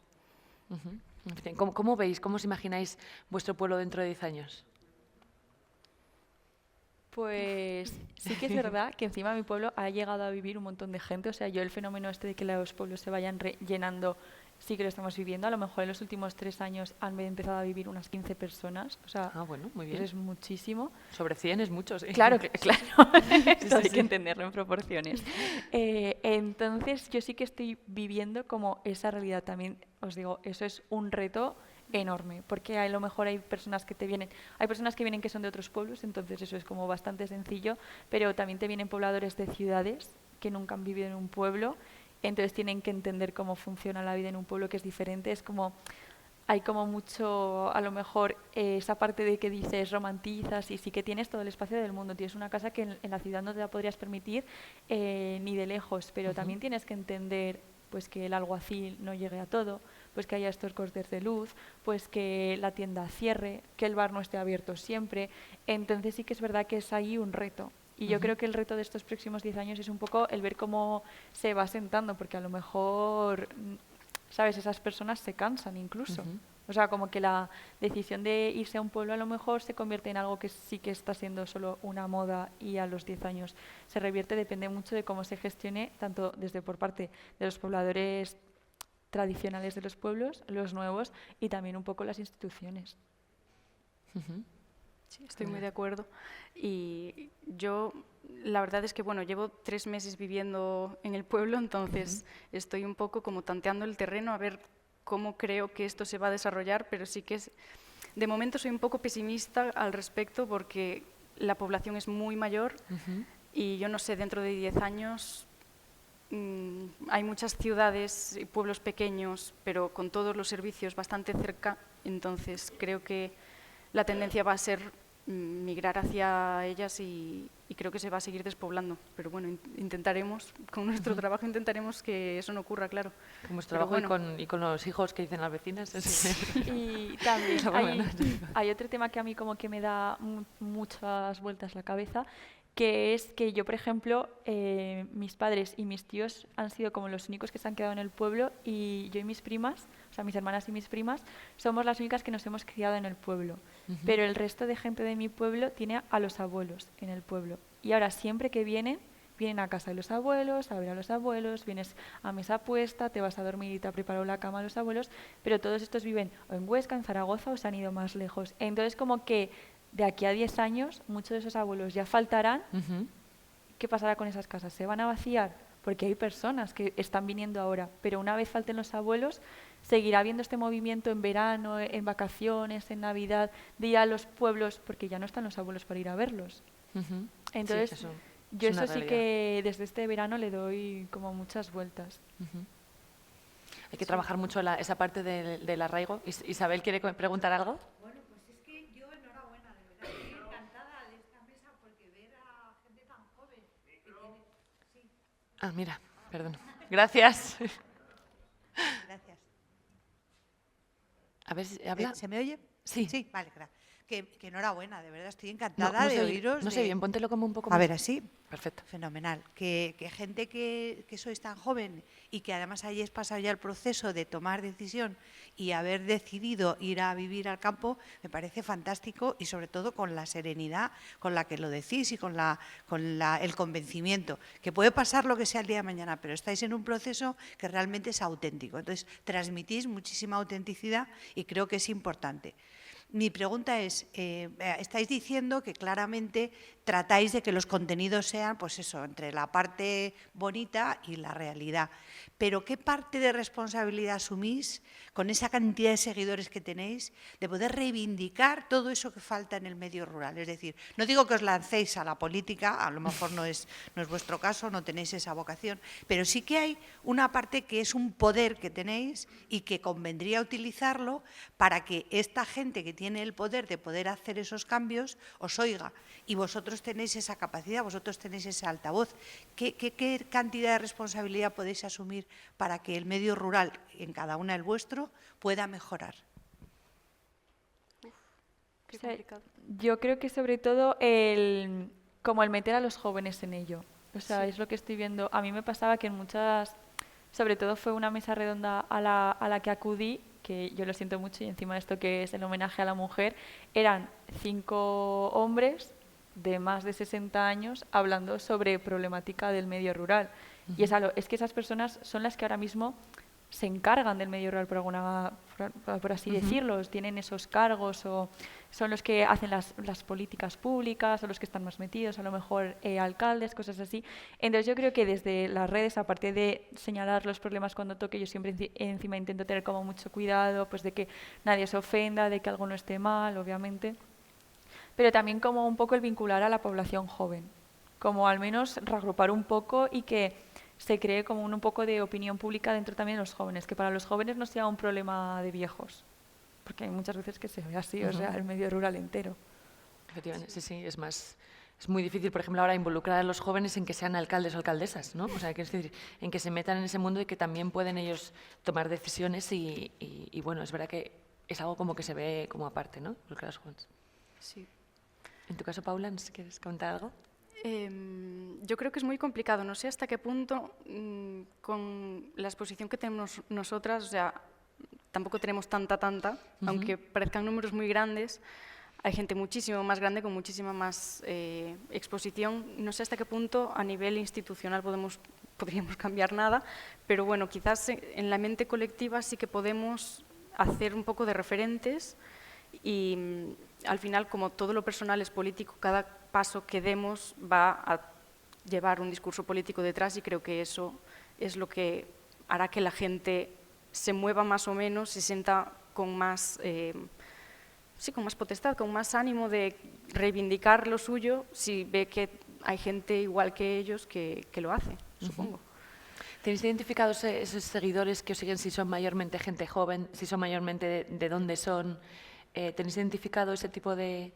¿Cómo veis, cómo os imagináis vuestro pueblo dentro de 10 años? Pues sí que es verdad que encima mi pueblo ha llegado a vivir un montón de gente. O sea, yo el fenómeno este de que los pueblos se vayan llenando sí que lo estamos viviendo. A lo mejor en los últimos 3 años han empezado a vivir unas 15 personas. O sea, bueno, muy bien. Eso es muchísimo. Sobre 100 es mucho, sí. Claro. Esto hay que entenderlo en proporciones. Entonces, yo sí que estoy viviendo como esa realidad también. Os digo, eso es un reto enorme, porque a lo mejor hay personas que vienen que son de otros pueblos, entonces eso es como bastante sencillo, pero también te vienen pobladores de ciudades que nunca han vivido en un pueblo, entonces tienen que entender cómo funciona la vida en un pueblo, que es diferente. Es como, hay como mucho, a lo mejor, esa parte de que dices, romantizas, y sí que tienes todo el espacio del mundo, tienes una casa que en la ciudad no te la podrías permitir ni de lejos, pero también tienes que entender pues que el alguacil no llegue a todo, pues que haya estos cortes de luz, pues que la tienda cierre, que el bar no esté abierto siempre. Entonces sí que es verdad que es ahí un reto. Y yo creo que el reto de estos próximos 10 años es un poco el ver cómo se va sentando, porque a lo mejor, ¿sabes?, esas personas se cansan incluso. O sea, como que la decisión de irse a un pueblo a lo mejor se convierte en algo que sí que está siendo solo una moda, y a los 10 años se revierte. Depende mucho de cómo se gestione, tanto desde por parte de los pobladores tradicionales de los pueblos, los nuevos, y también un poco las instituciones. Sí, estoy muy de acuerdo. Y yo, la verdad es que, bueno, llevo 3 meses viviendo en el pueblo, entonces estoy un poco como tanteando el terreno a ver cómo creo que esto se va a desarrollar, pero sí que de momento soy un poco pesimista al respecto, porque la población es muy mayor y yo no sé, dentro de 10 años hay muchas ciudades y pueblos pequeños, pero con todos los servicios bastante cerca, entonces creo que la tendencia va a ser migrar hacia ellas y creo que se va a seguir despoblando. Pero bueno, intentaremos, con nuestro trabajo intentaremos que eso no ocurra, claro. Con vuestro trabajo y con los hijos que dicen las vecinas. Y también hay otro tema que a mí como que me da muchas vueltas la cabeza, que es que yo, por ejemplo, mis padres y mis tíos han sido como los únicos que se han quedado en el pueblo, y yo y mis primas, o sea, mis hermanas y mis primas, somos las únicas que nos hemos criado en el pueblo. Pero el resto de gente de mi pueblo tiene a los abuelos en el pueblo. Y ahora, siempre que vienen, vienen a casa de los abuelos, a ver a los abuelos, vienes a mesa puesta, te vas a dormir y te ha preparado la cama a los abuelos, pero todos estos viven o en Huesca, en Zaragoza o se han ido más lejos. Entonces, como que de aquí a 10 años, muchos de esos abuelos ya faltarán. ¿Qué pasará con esas casas? ¿Se van a vaciar? Porque hay personas que están viniendo ahora, pero una vez falten los abuelos, seguirá habiendo este movimiento en verano, en vacaciones, en Navidad, de ir a los pueblos, porque ya no están los abuelos para ir a verlos. Entonces, Sí, yo es una eso sí realidad. que desde este verano le doy como muchas vueltas. Hay que trabajar mucho esa parte del arraigo. Isabel, ¿quiere preguntar algo? Bueno, pues es que yo enhorabuena, de verdad, estoy encantada de esta mesa porque ver a gente tan joven que tiene... Sí, Ah, mira, perdón. Gracias. gracias. A ver, si habla. ¿Se me oye? Sí. Sí, vale, gracias. Que enhorabuena, de verdad, estoy No, encantada de oíros. no sé bien, póntelo como un poco A más. ver, así. Perfecto. Fenomenal. Que gente que sois tan joven y que además hayáis pasado ya el proceso de tomar decisión y haber decidido ir a vivir al campo, me parece fantástico y sobre todo con la serenidad con la que lo decís y con el convencimiento. Que puede pasar lo que sea el día de mañana, pero estáis en un proceso que realmente es auténtico. Entonces, transmitís muchísima autenticidad y creo que es importante. Mi pregunta es, estáis diciendo que claramente tratáis de que los contenidos sean, pues eso, entre la parte bonita y la realidad. Pero ¿qué parte de responsabilidad asumís con esa cantidad de seguidores que tenéis de poder reivindicar todo eso que falta en el medio rural? Es decir, no digo que os lancéis a la política, a lo mejor no es vuestro caso, no tenéis esa vocación, pero sí que hay una parte que es un poder que tenéis y que convendría utilizarlo para que esta gente que tiene el poder de poder hacer esos cambios os oiga. Y vosotros tenéis esa capacidad, vosotros tenéis ese altavoz. ¿Qué cantidad de responsabilidad podéis asumir para que el medio rural, en cada una el vuestro, pueda mejorar? Qué O sea, complicado. yo creo que sobre todo como el meter a los jóvenes en ello. O sea, es lo que estoy viendo. A mí me pasaba que en muchas, sobre todo fue una mesa redonda a la que acudí, que yo lo siento mucho y encima de esto que es el homenaje a la mujer, eran 5 hombres de más de 60 años hablando sobre problemática del medio rural. Y es que esas personas son las que ahora mismo se encargan del medio rural por así decirlo, tienen esos cargos o son los que hacen las políticas públicas o los que están más metidos, a lo mejor alcaldes, cosas así. Entonces yo creo que desde las redes, aparte de señalar los problemas cuando toque, yo siempre encima intento tener como mucho cuidado, pues de que nadie se ofenda, de que algo no esté mal, obviamente, pero también como un poco el vincular a la población joven, como al menos reagrupar un poco y que se cree como un poco de opinión pública dentro también de los jóvenes, que para los jóvenes no sea un problema de viejos, porque hay muchas veces que se ve así, o sea, el medio rural entero. Efectivamente, sí, es muy difícil, por ejemplo, ahora involucrar a los jóvenes en que sean alcaldes o alcaldesas, ¿no? O sea, es decir, en que se metan en ese mundo y que también pueden ellos tomar decisiones y bueno, es verdad que es algo como que se ve como aparte, ¿no? Involucrar a los jóvenes. Sí. En tu caso, Paula, ¿nos quieres contar algo? Yo creo que es muy complicado. No sé hasta qué punto, con la exposición que tenemos nosotras, o sea, tampoco tenemos tanta, aunque parezcan números muy grandes, hay gente muchísimo más grande con muchísima más exposición. No sé hasta qué punto a nivel institucional podríamos cambiar nada, pero bueno, quizás en la mente colectiva sí que podemos hacer un poco de referentes y al final, como todo lo personal es político, cada paso que demos va a llevar un discurso político detrás y creo que eso es lo que hará que la gente se mueva más o menos, se sienta con más, con más potestad, con más ánimo de reivindicar lo suyo si ve que hay gente igual que ellos que lo hace, supongo. ¿Tenéis identificados esos seguidores que os siguen, si son mayormente gente joven, si son mayormente de dónde son? ¿Tenéis identificado ese tipo de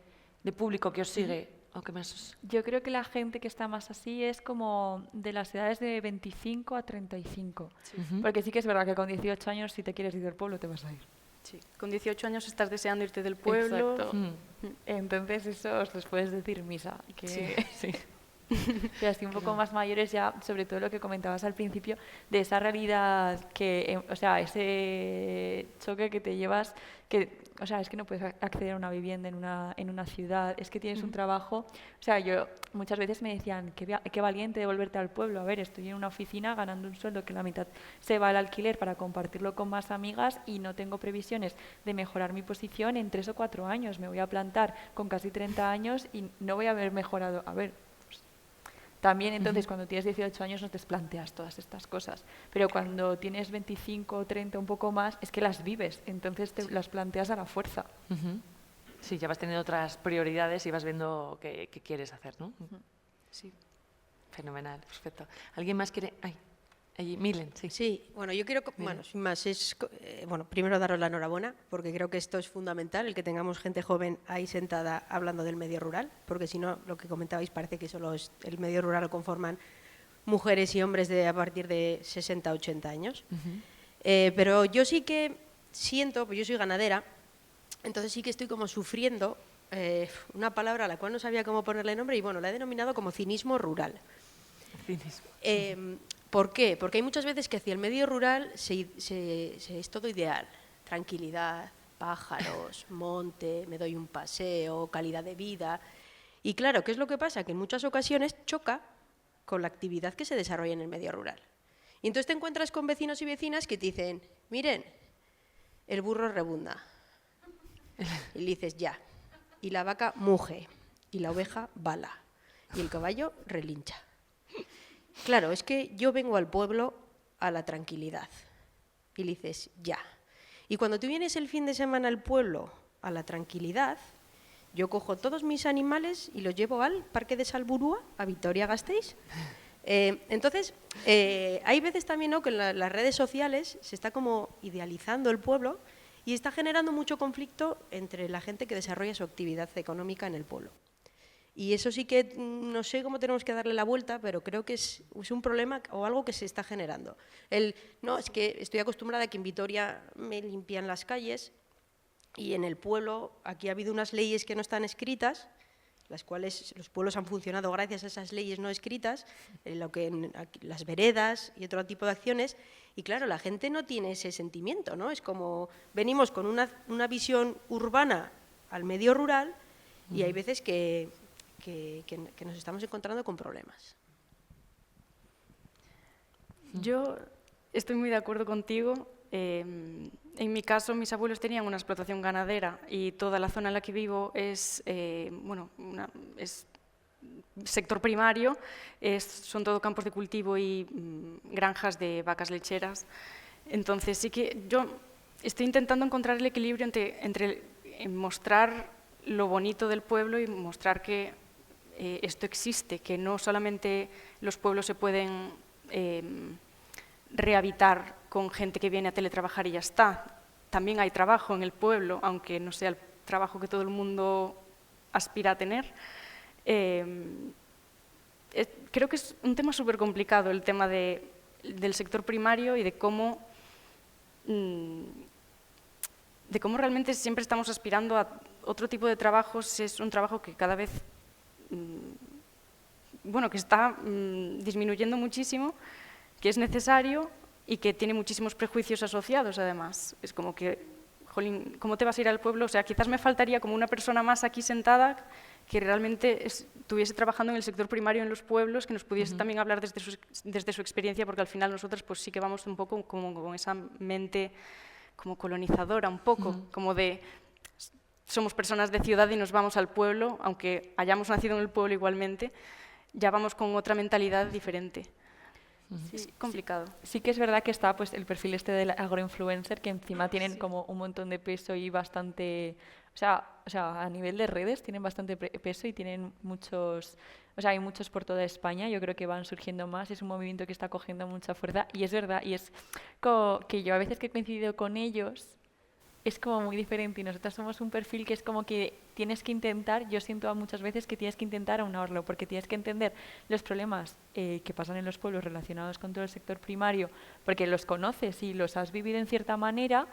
público que os sigue? ¿O qué más? Yo creo que la gente que está más así es como de las edades de 25 a 35. Porque sí que es verdad que con 18 años, si te quieres ir del pueblo, te vas a ir. Sí. Con 18 años estás deseando irte del pueblo. Exacto. Entonces eso os los puedes decir misa. Que Sí. Pero así un poco más mayores ya, sobre todo lo que comentabas al principio, de esa realidad que, o sea, ese choque que te llevas, que o sea, es que no puedes acceder a una vivienda en una ciudad, es que tienes un trabajo, o sea, yo muchas veces me decían, qué valiente de volverte al pueblo, a ver, estoy en una oficina ganando un sueldo que la mitad se va al alquiler para compartirlo con más amigas y no tengo previsiones de mejorar mi posición en 3 o 4 años, me voy a plantar con casi 30 años y no voy a haber mejorado, a ver, también entonces cuando tienes 18 años no te planteas todas estas cosas, pero cuando tienes 25 o 30, un poco más, es que las vives, entonces te las planteas a la fuerza. Sí, ya vas teniendo otras prioridades y vas viendo qué quieres hacer, ¿no? Sí. Fenomenal, perfecto. ¿Alguien más quiere...? Ay, allí, Milen, sí. Sí, bueno, yo quiero, bueno, sin más, bueno, primero daros la enhorabuena, porque creo que esto es fundamental, el que tengamos gente joven ahí sentada hablando del medio rural, porque si no, lo que comentabais parece que solo el medio rural lo conforman mujeres y hombres a partir de 60, 80 años. Pero yo sí que siento, pues yo soy ganadera, entonces sí que estoy como sufriendo una palabra a la cual no sabía cómo ponerle nombre y bueno, la he denominado como cinismo rural. Cinismo. ¿Por qué? Porque hay muchas veces que hacia el medio rural es todo ideal. Tranquilidad, pájaros, monte, me doy un paseo, calidad de vida. Y claro, ¿qué es lo que pasa? Que en muchas ocasiones choca con la actividad que se desarrolla en el medio rural. Y entonces te encuentras con vecinos y vecinas que te dicen, miren, el burro rebunda. Y le dices, ya. Y la vaca muge. Y la oveja bala. Y el caballo relincha. Claro, es que yo vengo al pueblo a la tranquilidad. Y le dices, ya. Y cuando tú vienes el fin de semana al pueblo a la tranquilidad, yo cojo todos mis animales y los llevo al Parque de Salburua, a Vitoria-Gasteiz. Entonces, hay veces también, ¿no?, que en las redes sociales se está como idealizando el pueblo y está generando mucho conflicto entre la gente que desarrolla su actividad económica en el pueblo. Y eso sí que no sé cómo tenemos que darle la vuelta, pero creo que es un problema o algo que se está generando. No, es que estoy acostumbrada a que en Vitoria me limpian las calles y en el pueblo aquí ha habido unas leyes que no están escritas, las cuales los pueblos han funcionado gracias a esas leyes no escritas, las veredas y otro tipo de acciones. Y claro, la gente no tiene ese sentimiento, ¿no? Es como venimos con una visión urbana al medio rural y hay veces que nos estamos encontrando con problemas. Yo estoy muy de acuerdo contigo. En mi caso, mis abuelos tenían una explotación ganadera y toda la zona en la que vivo es, es sector primario, son todo campos de cultivo y granjas de vacas lecheras. Entonces sí que yo estoy intentando encontrar el equilibrio entre mostrar lo bonito del pueblo y mostrar que esto existe, que no solamente los pueblos se pueden rehabilitar con gente que viene a teletrabajar y ya está. También hay trabajo en el pueblo, aunque no sea el trabajo que todo el mundo aspira a tener. Creo que es un tema súper complicado el tema del sector primario y de cómo realmente siempre estamos aspirando a otro tipo de trabajos. Es un trabajo que cada vez que está disminuyendo muchísimo, que es necesario y que tiene muchísimos prejuicios asociados además. Es como que, jolín, ¿cómo te vas a ir al pueblo? O sea, quizás me faltaría como una persona más aquí sentada que realmente estuviese trabajando en el sector primario en los pueblos, que nos pudiese también hablar desde su experiencia, porque al final nosotros pues sí que vamos un poco como con esa mente como colonizadora, un poco, como de somos personas de ciudad y nos vamos al pueblo, aunque hayamos nacido en el pueblo igualmente, ya vamos con otra mentalidad diferente. Sí, es complicado. Sí que es verdad que está pues el perfil este del agroinfluencer, que encima tienen como un montón de peso y bastante, o sea, a nivel de redes tienen bastante peso y tienen muchos, o sea, hay muchos por toda España. Yo creo que van surgiendo más, es un movimiento que está cogiendo mucha fuerza y es verdad, y es como que yo a veces que he coincidido con ellos es como muy diferente y nosotros somos un perfil que es como que tienes que intentar, yo siento muchas veces que tienes que intentar aunarlo, porque tienes que entender los problemas que pasan en los pueblos relacionados con todo el sector primario, porque los conoces y los has vivido en cierta manera,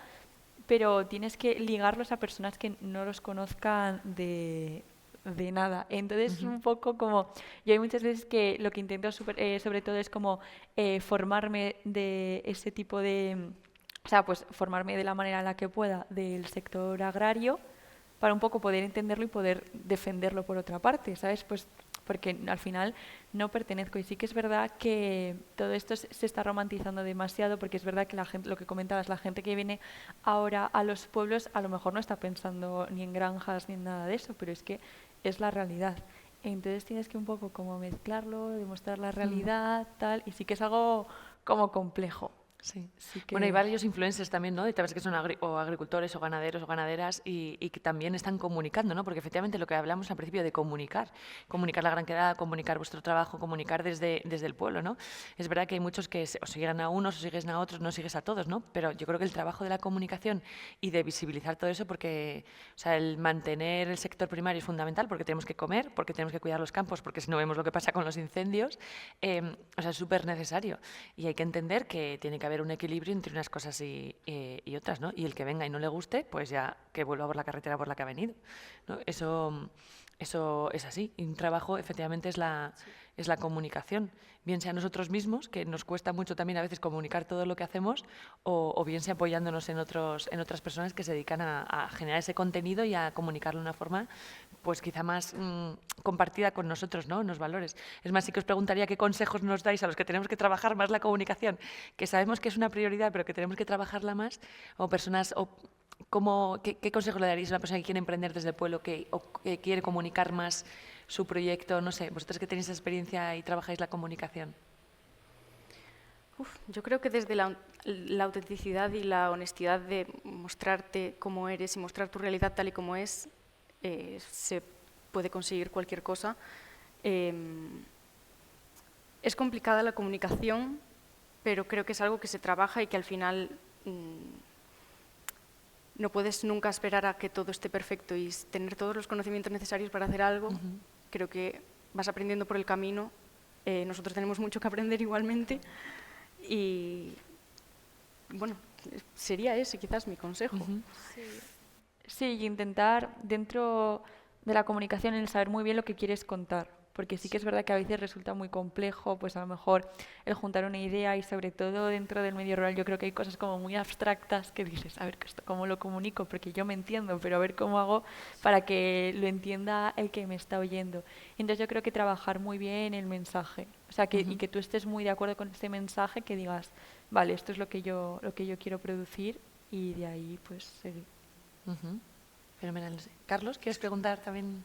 pero tienes que ligarlos a personas que no los conozcan de nada. Entonces es un poco como, yo hay muchas veces que lo que intento sobre todo es como formarme de ese tipo de O sea, pues formarme de la manera en la que pueda del sector agrario para un poco poder entenderlo y poder defenderlo por otra parte, ¿sabes? Pues porque al final no pertenezco. Y sí que es verdad que todo esto se está romantizando demasiado, porque es verdad que la gente, lo que comentabas, la gente que viene ahora a los pueblos a lo mejor no está pensando ni en granjas ni en nada de eso, pero es que es la realidad. Entonces tienes que un poco como mezclarlo, demostrar la realidad, tal, y sí que es algo como complejo. Sí. Sí que... Bueno, hay varios influencers también, ¿no? De tal vez que son o agricultores o ganaderos o ganaderas y que también están comunicando, ¿no? Porque efectivamente lo que hablamos al principio de comunicar la gran quedada, comunicar vuestro trabajo, comunicar desde el pueblo, ¿no? Es verdad que hay muchos que o siguen a unos o sigues a otros, no sigues a todos, ¿no? Pero yo creo que el trabajo de la comunicación y de visibilizar todo eso, porque, o sea, el mantener el sector primario es fundamental, porque tenemos que comer, porque tenemos que cuidar los campos, porque si no vemos lo que pasa con los incendios, o sea, es súper necesario. Y hay que entender que tiene que haber un equilibrio entre unas cosas y otras, ¿no? Y el que venga y no le guste, pues ya que vuelva por la carretera por la que ha venido, ¿no? Eso es así. Y un trabajo, efectivamente, es la comunicación. Bien sea nosotros mismos, que nos cuesta mucho también a veces comunicar todo lo que hacemos, o bien sea apoyándonos en otras personas que se dedican a generar ese contenido y a comunicarlo de una forma, pues quizá más compartida con nosotros, ¿no? Los valores. Es más, sí que os preguntaría qué consejos nos dais a los que tenemos que trabajar más la comunicación, que sabemos que es una prioridad, pero que tenemos que trabajarla más, o personas... ¿Qué consejo le daríais a una persona que quiere emprender desde el pueblo, que quiere comunicar más su proyecto? No sé, vosotros que tenéis esa experiencia y trabajáis la comunicación. Yo creo que desde la autenticidad y la honestidad de mostrarte cómo eres y mostrar tu realidad tal y como es, se puede conseguir cualquier cosa. Es complicada la comunicación, pero creo que es algo que se trabaja y que al final no puedes nunca esperar a que todo esté perfecto y tener todos los conocimientos necesarios para hacer algo. Creo que vas aprendiendo por el camino. Nosotros tenemos mucho que aprender igualmente y, bueno, sería ese quizás mi consejo. Sí, y intentar dentro de la comunicación el saber muy bien lo que quieres contar, porque sí que es verdad que a veces resulta muy complejo, pues a lo mejor el juntar una idea y sobre todo dentro del medio rural yo creo que hay cosas como muy abstractas que dices, a ver, ¿esto cómo lo comunico? Porque yo me entiendo, pero a ver cómo hago para que lo entienda el que me está oyendo. Entonces yo creo que trabajar muy bien el mensaje, o sea, y que tú estés muy de acuerdo con ese mensaje, que digas, vale, esto es lo que yo quiero producir y de ahí pues seguir. Fenomenal. No sé. Carlos, ¿quieres preguntar también?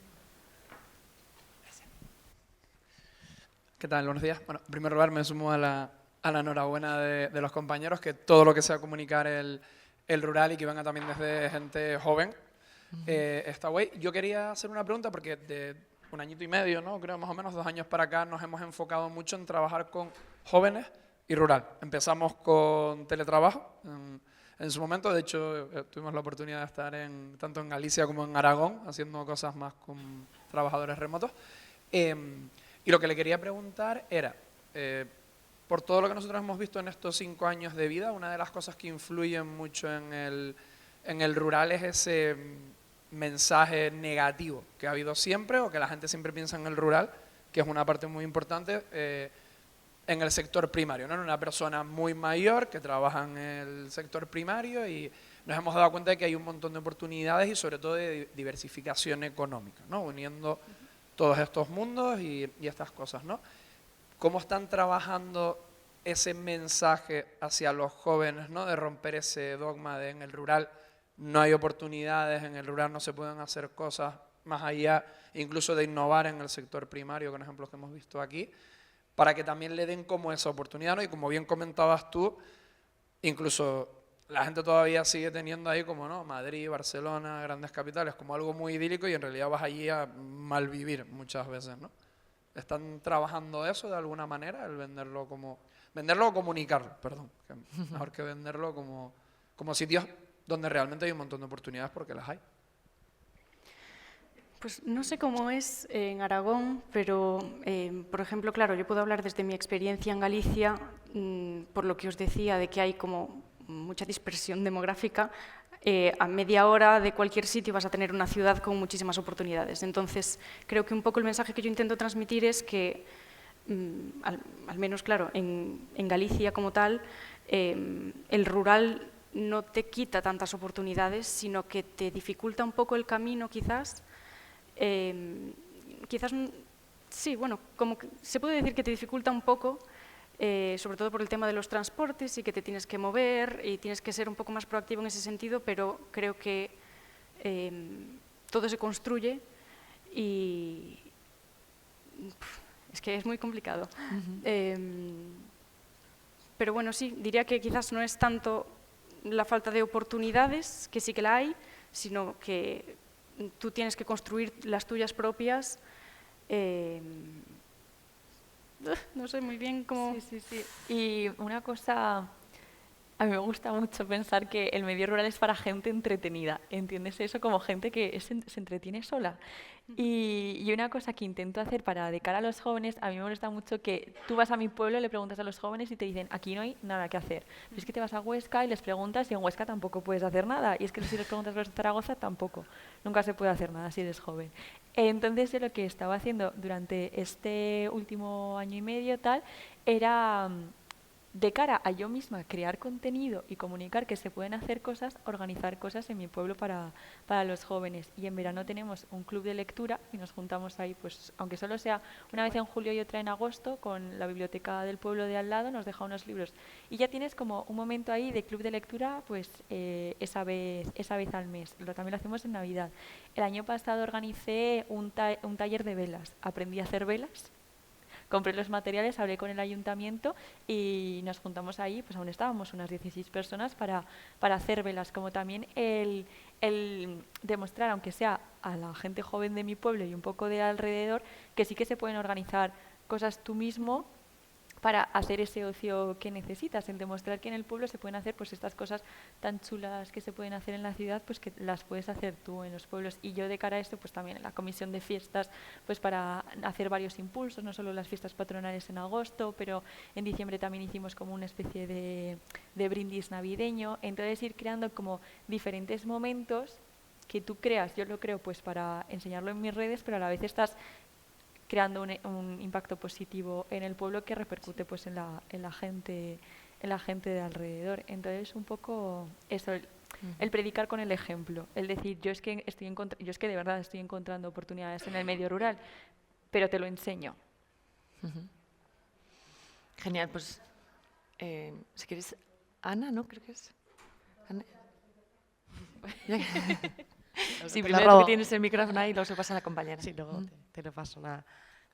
¿Qué tal? Buenos días. Bueno, en primer lugar me sumo a la enhorabuena de los compañeros, que todo lo que sea comunicar el rural y que venga también desde gente joven está guay. Yo quería hacer una pregunta porque de un añito y medio, ¿no? Creo más o menos 2 años para acá nos hemos enfocado mucho en trabajar con jóvenes y rural. Empezamos con teletrabajo en su momento. De hecho, tuvimos la oportunidad de estar tanto en Galicia como en Aragón haciendo cosas más con trabajadores remotos. Y lo que le quería preguntar era, por todo lo que nosotros hemos visto en estos 5 años de vida, una de las cosas que influyen mucho en el rural es ese mensaje negativo que ha habido siempre, o que la gente siempre piensa en el rural, que es una parte muy importante en el sector primario, ¿no? En una persona muy mayor que trabaja en el sector primario, y nos hemos dado cuenta de que hay un montón de oportunidades y sobre todo de diversificación económica, ¿no? Uniendo todos estos mundos y estas cosas, ¿no? ¿Cómo están trabajando ese mensaje hacia los jóvenes, ¿no? De romper ese dogma de en el rural no hay oportunidades, en el rural no se pueden hacer cosas más allá, incluso de innovar en el sector primario, con ejemplos que hemos visto aquí, para que también le den como esa oportunidad, ¿no? Y como bien comentabas tú, incluso la gente todavía sigue teniendo ahí como, ¿no? Madrid, Barcelona, grandes capitales, como algo muy idílico, y en realidad vas allí a malvivir muchas veces, ¿no? ¿Están trabajando eso de alguna manera, el venderlo o comunicarlo, perdón, mejor que venderlo como sitios donde realmente hay un montón de oportunidades, porque las hay? Pues no sé cómo es en Aragón, pero, por ejemplo, claro, yo puedo hablar desde mi experiencia en Galicia, por lo que os decía, de que hay como mucha dispersión demográfica. A media hora de cualquier sitio vas a tener una ciudad con muchísimas oportunidades. Entonces, creo que un poco el mensaje que yo intento transmitir es que, al menos, claro, en Galicia como tal, el rural no te quita tantas oportunidades, sino que te dificulta un poco el camino quizás. Sí, bueno, como que se puede decir que te dificulta un poco, sobre todo por el tema de los transportes y que te tienes que mover y tienes que ser un poco más proactivo en ese sentido, pero creo que todo se construye y es que es muy complicado. Pero bueno, sí, diría que quizás no es tanto la falta de oportunidades, que sí que la hay, sino que tú tienes que construir las tuyas propias. No sé muy bien cómo... Sí, sí, sí. Y una cosa, a mí me gusta mucho pensar que el medio rural es para gente entretenida, ¿entiendes eso? Como gente que se entretiene sola. Y una cosa que intento hacer para de cara a los jóvenes, a mí me molesta mucho que tú vas a mi pueblo, le preguntas a los jóvenes y te dicen, aquí no hay nada que hacer. Pero es que te vas a Huesca y les preguntas y en Huesca tampoco puedes hacer nada. Y es que si les preguntas a los de Zaragoza tampoco. Nunca se puede hacer nada si eres joven. Entonces yo lo que estaba haciendo durante este último año y medio tal era de cara a yo misma crear contenido y comunicar que se pueden hacer cosas, organizar cosas en mi pueblo para los jóvenes. Y en verano tenemos un club de lectura y nos juntamos ahí, pues aunque solo sea una vez en julio y otra en agosto, con la biblioteca del pueblo de al lado, nos deja unos libros. Y ya tienes como un momento ahí de club de lectura, pues esa vez al mes. También lo hacemos en Navidad. El año pasado organicé un taller de velas. Aprendí a hacer velas. Compré los materiales, hablé con el ayuntamiento y nos juntamos ahí, pues aún estábamos unas 16 personas para hacer velas, como también el demostrar, aunque sea a la gente joven de mi pueblo y un poco de alrededor, que sí que se pueden organizar cosas tú mismo para hacer ese ocio que necesitas, el demostrar que en el pueblo se pueden hacer pues estas cosas tan chulas que se pueden hacer en la ciudad, pues que las puedes hacer tú en los pueblos. Y yo de cara a esto, pues también en la comisión de fiestas, pues para hacer varios impulsos, no solo las fiestas patronales en agosto, pero en diciembre también hicimos como una especie de brindis navideño. Entonces ir creando como diferentes momentos que tú creas, yo lo creo pues para enseñarlo en mis redes, pero a la vez estás creando un impacto positivo en el pueblo que repercute pues en la gente de alrededor. Entonces un poco eso, el predicar con el ejemplo, el decir yo es que de verdad estoy encontrando oportunidades en el medio rural, pero te lo enseño. Genial, pues si quieres, Ana, ¿no? Creo que es. Ana. Sí, primero tú que tienes el micrófono ahí y luego se pasa a la compañera. Sí, luego te lo paso. Nada.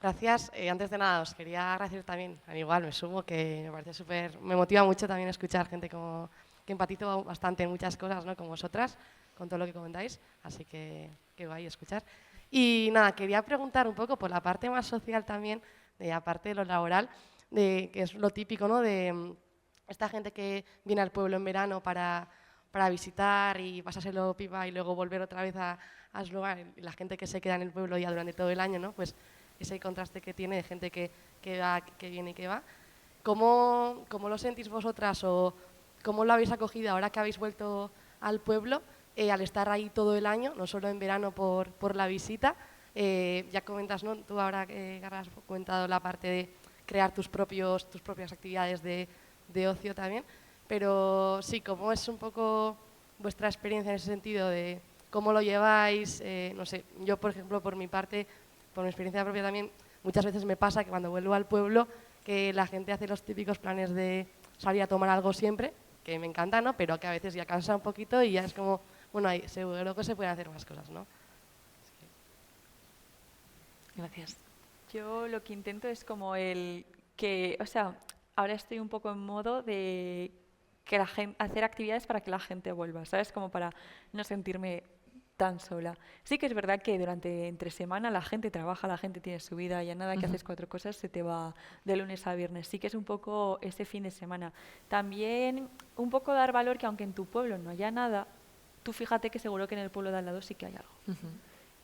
Gracias. Antes de nada, os quería agradecer también, al igual me sumo, que me parece me motiva mucho también escuchar gente como que empatizo bastante en muchas cosas, ¿no? Con vosotras, con todo lo que comentáis, así que guay escuchar. Y nada, quería preguntar un poco por la parte más social también, aparte de lo laboral, que es lo típico, ¿no? De esta gente que viene al pueblo en verano para visitar y pasárselo pipa y luego volver otra vez a su lugar, y la gente que se queda en el pueblo ya durante todo el año, ¿no? Pues ese contraste que tiene de gente que viene y que va. ¿Cómo lo sentís vosotras o cómo lo habéis acogido ahora que habéis vuelto al pueblo, al estar ahí todo el año, no solo en verano por la visita? Ya comentas, ¿no? Tú ahora que has comentado la parte de crear tus propias actividades de ocio también, pero sí, ¿cómo es un poco vuestra experiencia en ese sentido de cómo lo lleváis? No sé, yo por ejemplo, por mi parte, por mi experiencia propia también, muchas veces me pasa que cuando vuelvo al pueblo que la gente hace los típicos planes de salir a tomar algo siempre, que me encanta, ¿no? Pero que a veces ya cansa un poquito y ya es como, bueno, seguro que se pueden hacer más cosas, ¿no? Gracias. Yo lo que intento es como ahora estoy un poco en modo de que hacer actividades para que la gente vuelva, ¿sabes? Como para no sentirme tan sola. Sí que es verdad que entre semana la gente trabaja, la gente tiene su vida y a nada que haces 4 cosas se te va de lunes a viernes. Sí que es un poco ese fin de semana. También un poco dar valor que aunque en tu pueblo no haya nada, tú fíjate que seguro que en el pueblo de al lado sí que hay algo.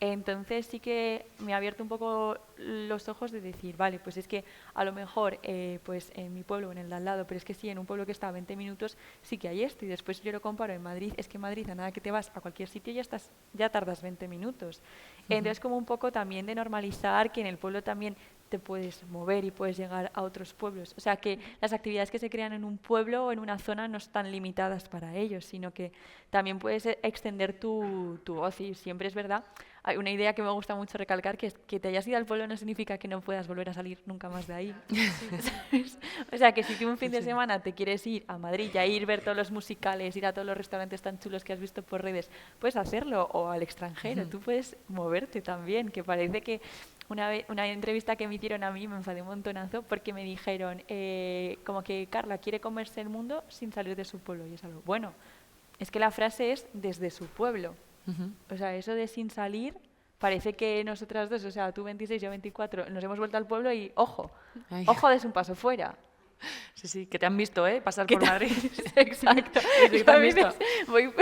Entonces sí que me ha abierto un poco los ojos de decir, vale, pues es que a lo mejor pues en mi pueblo, en el de al lado, pero es que sí, en un pueblo que está a 20 minutos sí que hay esto. Y después yo lo comparo en Madrid, es que en Madrid a nada que te vas a cualquier sitio ya tardas 20 minutos. Entonces como un poco también de normalizar que en el pueblo también te puedes mover y puedes llegar a otros pueblos. O sea, que las actividades que se crean en un pueblo o en una zona no están limitadas para ellos, sino que también puedes extender tu voz. Y siempre es verdad, hay una idea que me gusta mucho recalcar, que es que te hayas ido al pueblo no significa que no puedas volver a salir nunca más de ahí. ¿Sabes? O sea, que si tú un fin de semana te quieres ir a Madrid y a ir ver todos los musicales, ir a todos los restaurantes tan chulos que has visto por redes, puedes hacerlo, o al extranjero, tú puedes moverte también, que parece que una entrevista que me hicieron a mí me enfadé un montonazo porque me dijeron como que Carla quiere comerse el mundo sin salir de su pueblo, y es algo bueno. Es que la frase es desde su pueblo. O sea, eso de sin salir, parece que nosotras dos, o sea, tú 26, yo 24, nos hemos vuelto al pueblo y ojo, Ay. ojo des un paso fuera. Sí, sí, que te han visto, pasar por Madrid. Exacto. Sí, que Yo te a han visto. veces voy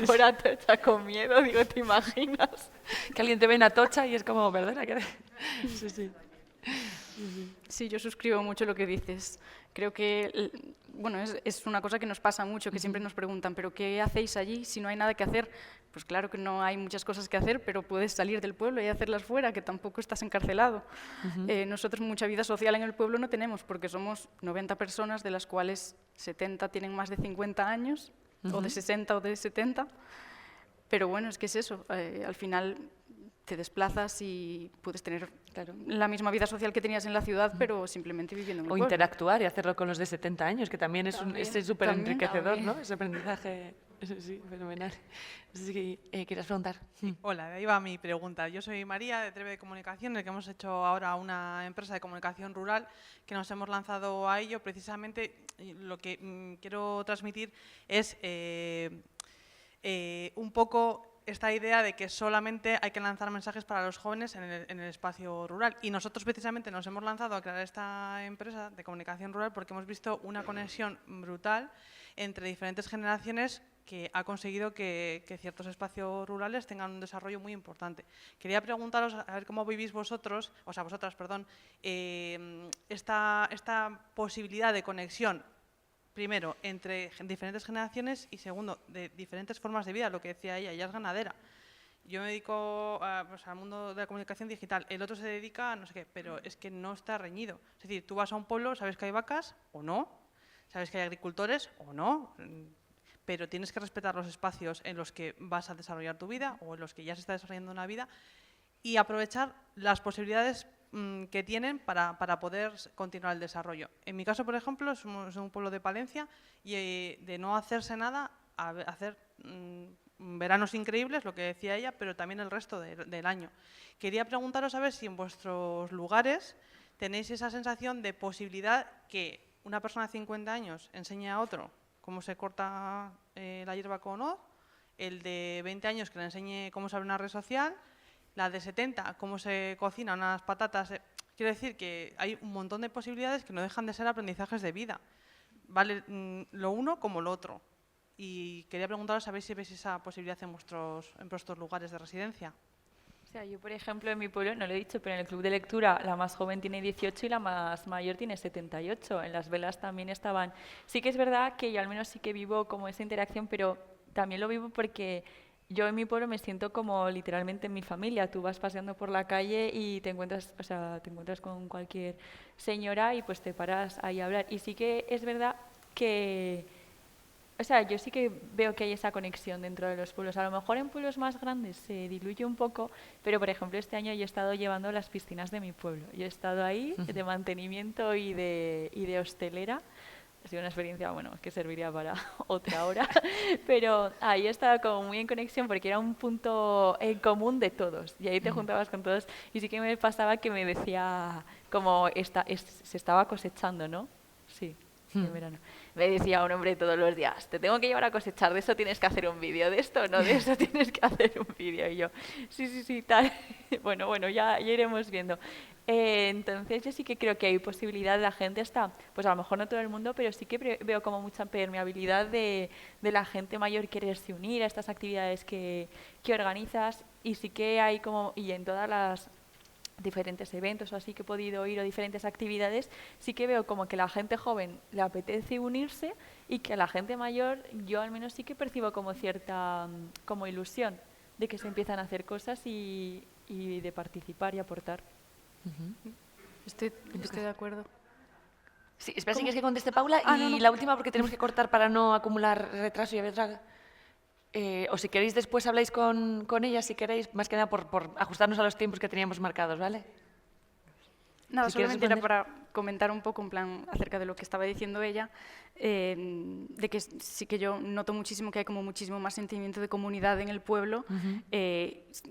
por Atocha con miedo, digo, ¿te imaginas? Que alguien te ve en Atocha y es como, perdona, ¿qué? Sí, sí. Sí, yo suscribo mucho lo que dices. Creo que, bueno, es una cosa que nos pasa mucho, que siempre nos preguntan, ¿pero qué hacéis allí si no hay nada que hacer? Pues claro que no hay muchas cosas que hacer, pero puedes salir del pueblo y hacerlas fuera, que tampoco estás encarcelado. Nosotros mucha vida social en el pueblo no tenemos, porque somos 90 personas, de las cuales 70 tienen más de 50 años, o de 60 o de 70. Pero bueno, es que es eso, al final te desplazas y puedes tener la misma vida social que tenías en la ciudad, pero simplemente viviendo en el O pueblo. interactuar y hacerlo con los de 70 años, que también es súper enriquecedor, también. ¿no? Ese aprendizaje, sí, fenomenal. Sí, ¿quieres preguntar? Hola, de ahí va mi pregunta. Yo soy María, de Treve de Comunicación, en el que hemos hecho ahora una empresa de comunicación rural, que nos hemos lanzado a ello. Precisamente lo que quiero transmitir es un poco esta idea de que solamente hay que lanzar mensajes para los jóvenes en el espacio rural. Y nosotros precisamente nos hemos lanzado a crear esta empresa de comunicación rural porque hemos visto una conexión brutal entre diferentes generaciones que ha conseguido que ciertos espacios rurales tengan un desarrollo muy importante. Quería preguntaros a ver cómo vivís vosotras, esta posibilidad de conexión, primero, entre diferentes generaciones y segundo, de diferentes formas de vida, lo que decía ella es ganadera. Yo me dedico al mundo de la comunicación digital, el otro se dedica a no sé qué, pero es que no está reñido. Es decir, tú vas a un pueblo, sabes que hay vacas o no, sabes que hay agricultores o no, pero tienes que respetar los espacios en los que vas a desarrollar tu vida o en los que ya se está desarrollando una vida y aprovechar las posibilidades que tienen para poder continuar el desarrollo. En mi caso, por ejemplo, somos un pueblo de Palencia y de no hacerse nada a hacer veranos increíbles, lo que decía ella, pero también el resto del año. Quería preguntaros a ver si en vuestros lugares tenéis esa sensación de posibilidad que una persona de 50 años enseñe a otro cómo se corta la hierba con hoz, el de 20 años que le enseñe cómo se abre una red social, la de 70, cómo se cocina unas patatas. Quiero decir que hay un montón de posibilidades que no dejan de ser aprendizajes de vida. Vale lo uno como lo otro. Y quería preguntaros a ver si veis esa posibilidad en vuestros lugares de residencia. O sea, yo, por ejemplo, en mi pueblo, no lo he dicho, pero en el club de lectura la más joven tiene 18 y la más mayor tiene 78. En las velas también estaban. Sí que es verdad que yo al menos sí que vivo como esa interacción, pero también lo vivo porque yo en mi pueblo me siento como literalmente en mi familia. Tú vas paseando por la calle y te encuentras con cualquier señora y pues te paras ahí a hablar. Y sí que es verdad que, o sea, yo sí que veo que hay esa conexión dentro de los pueblos. A lo mejor en pueblos más grandes se diluye un poco, pero por ejemplo este año yo he estado llevando las piscinas de mi pueblo. Yo he estado ahí de mantenimiento y de hostelera. Ha sido una experiencia, bueno, que serviría para otra hora, pero ahí estaba como muy en conexión porque era un punto en común de todos y ahí te juntabas con todos y sí que me pasaba que me decía como se estaba cosechando, ¿no? Sí, en verano. Me decía un hombre todos los días, te tengo que llevar a cosechar, de eso tienes que hacer un vídeo, de esto no, de eso tienes que hacer un vídeo. Y yo, sí, tal. Bueno, ya iremos viendo. Entonces yo sí que creo que hay posibilidad, la gente está, pues a lo mejor no todo el mundo, pero sí que veo como mucha permeabilidad de la gente mayor quererse unir a estas actividades que organizas y sí que hay como, y en todas las diferentes eventos o así que he podido ir o diferentes actividades, sí que veo como que la gente joven le apetece unirse y que a la gente mayor yo al menos sí que percibo como cierta como ilusión de que se empiezan a hacer cosas y de participar y aportar. Estoy de acuerdo. Sí, espera, si quieres que conteste Paula. Ah, y no, no. la última, porque tenemos que cortar para no acumular retraso y o si queréis después habláis con ella, si queréis, más que nada por ajustarnos a los tiempos que teníamos marcados, ¿vale? Nada, Si quieres solamente era responder. para comentar un poco en plan acerca de lo que estaba diciendo ella, de que sí que yo noto muchísimo que hay como muchísimo más sentimiento de comunidad en el pueblo.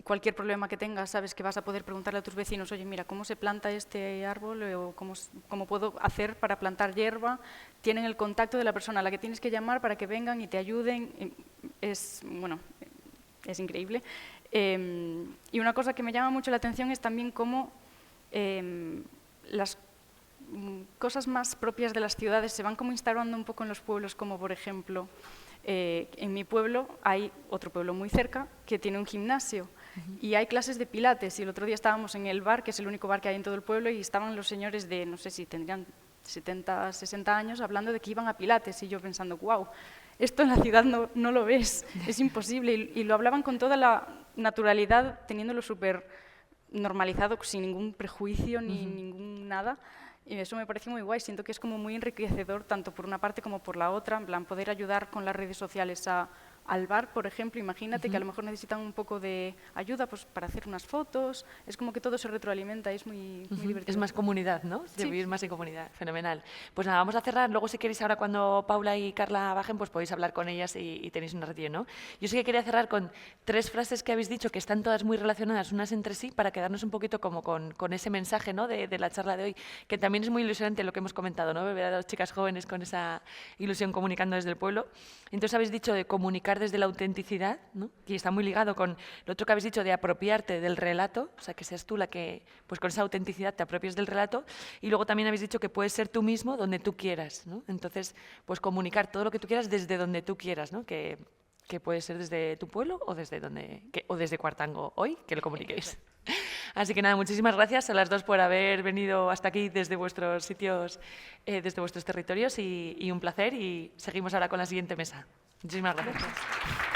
Cualquier problema que tengas, sabes que vas a poder preguntarle a tus vecinos, oye, mira, ¿cómo se planta este árbol? O cómo puedo hacer para plantar hierba? Tienen el contacto de la persona a la que tienes que llamar para que vengan y te ayuden. Es increíble. Y una cosa que me llama mucho la atención es también cómo las cosas más propias de las ciudades se van como instaurando un poco en los pueblos, como por ejemplo, en mi pueblo hay otro pueblo muy cerca que tiene un gimnasio y hay clases de pilates, y el otro día estábamos en el bar, que es el único bar que hay en todo el pueblo, y estaban los señores de, no sé si tendrían 70, 60 años, hablando de que iban a pilates, y yo pensando, wow, esto en la ciudad no lo ves, es imposible, y lo hablaban con toda la naturalidad, teniéndolo súper normalizado, sin ningún prejuicio ni ningún nada. Y eso me parece muy guay. Siento que es como muy enriquecedor, tanto por una parte como por la otra, en plan, poder ayudar con las redes sociales al bar, por ejemplo. Imagínate que a lo mejor necesitan un poco de ayuda pues, para hacer unas fotos. Es como que todo se retroalimenta y es muy divertido. Es más comunidad, ¿no? De Sí. vivir más en comunidad. Fenomenal. Pues nada, vamos a cerrar. Luego, si queréis, ahora cuando Paula y Carla bajen, pues podéis hablar con ellas y tenéis un ratillo, ¿no? Yo sí que quería cerrar con 3 frases que habéis dicho, que están todas muy relacionadas unas entre sí, para quedarnos un poquito como con ese mensaje, ¿no? de la charla de hoy, que también es muy ilusionante lo que hemos comentado, ¿no? Ver a las chicas jóvenes con esa ilusión comunicando desde el pueblo. Entonces habéis dicho de comunicar desde la autenticidad, ¿no? Y está muy ligado con lo otro que habéis dicho de apropiarte del relato, o sea, que seas tú la que, pues con esa autenticidad te apropies del relato. Y luego también habéis dicho que puedes ser tú mismo donde tú quieras, ¿no? Entonces, pues comunicar todo lo que tú quieras desde donde tú quieras, ¿no? Que puede ser desde tu pueblo o desde Cuartango hoy, que lo comuniquéis. Así que nada, muchísimas gracias a las dos por haber venido hasta aquí desde vuestros sitios, desde vuestros territorios, y un placer, y seguimos ahora con la siguiente mesa. Muchísimas gracias.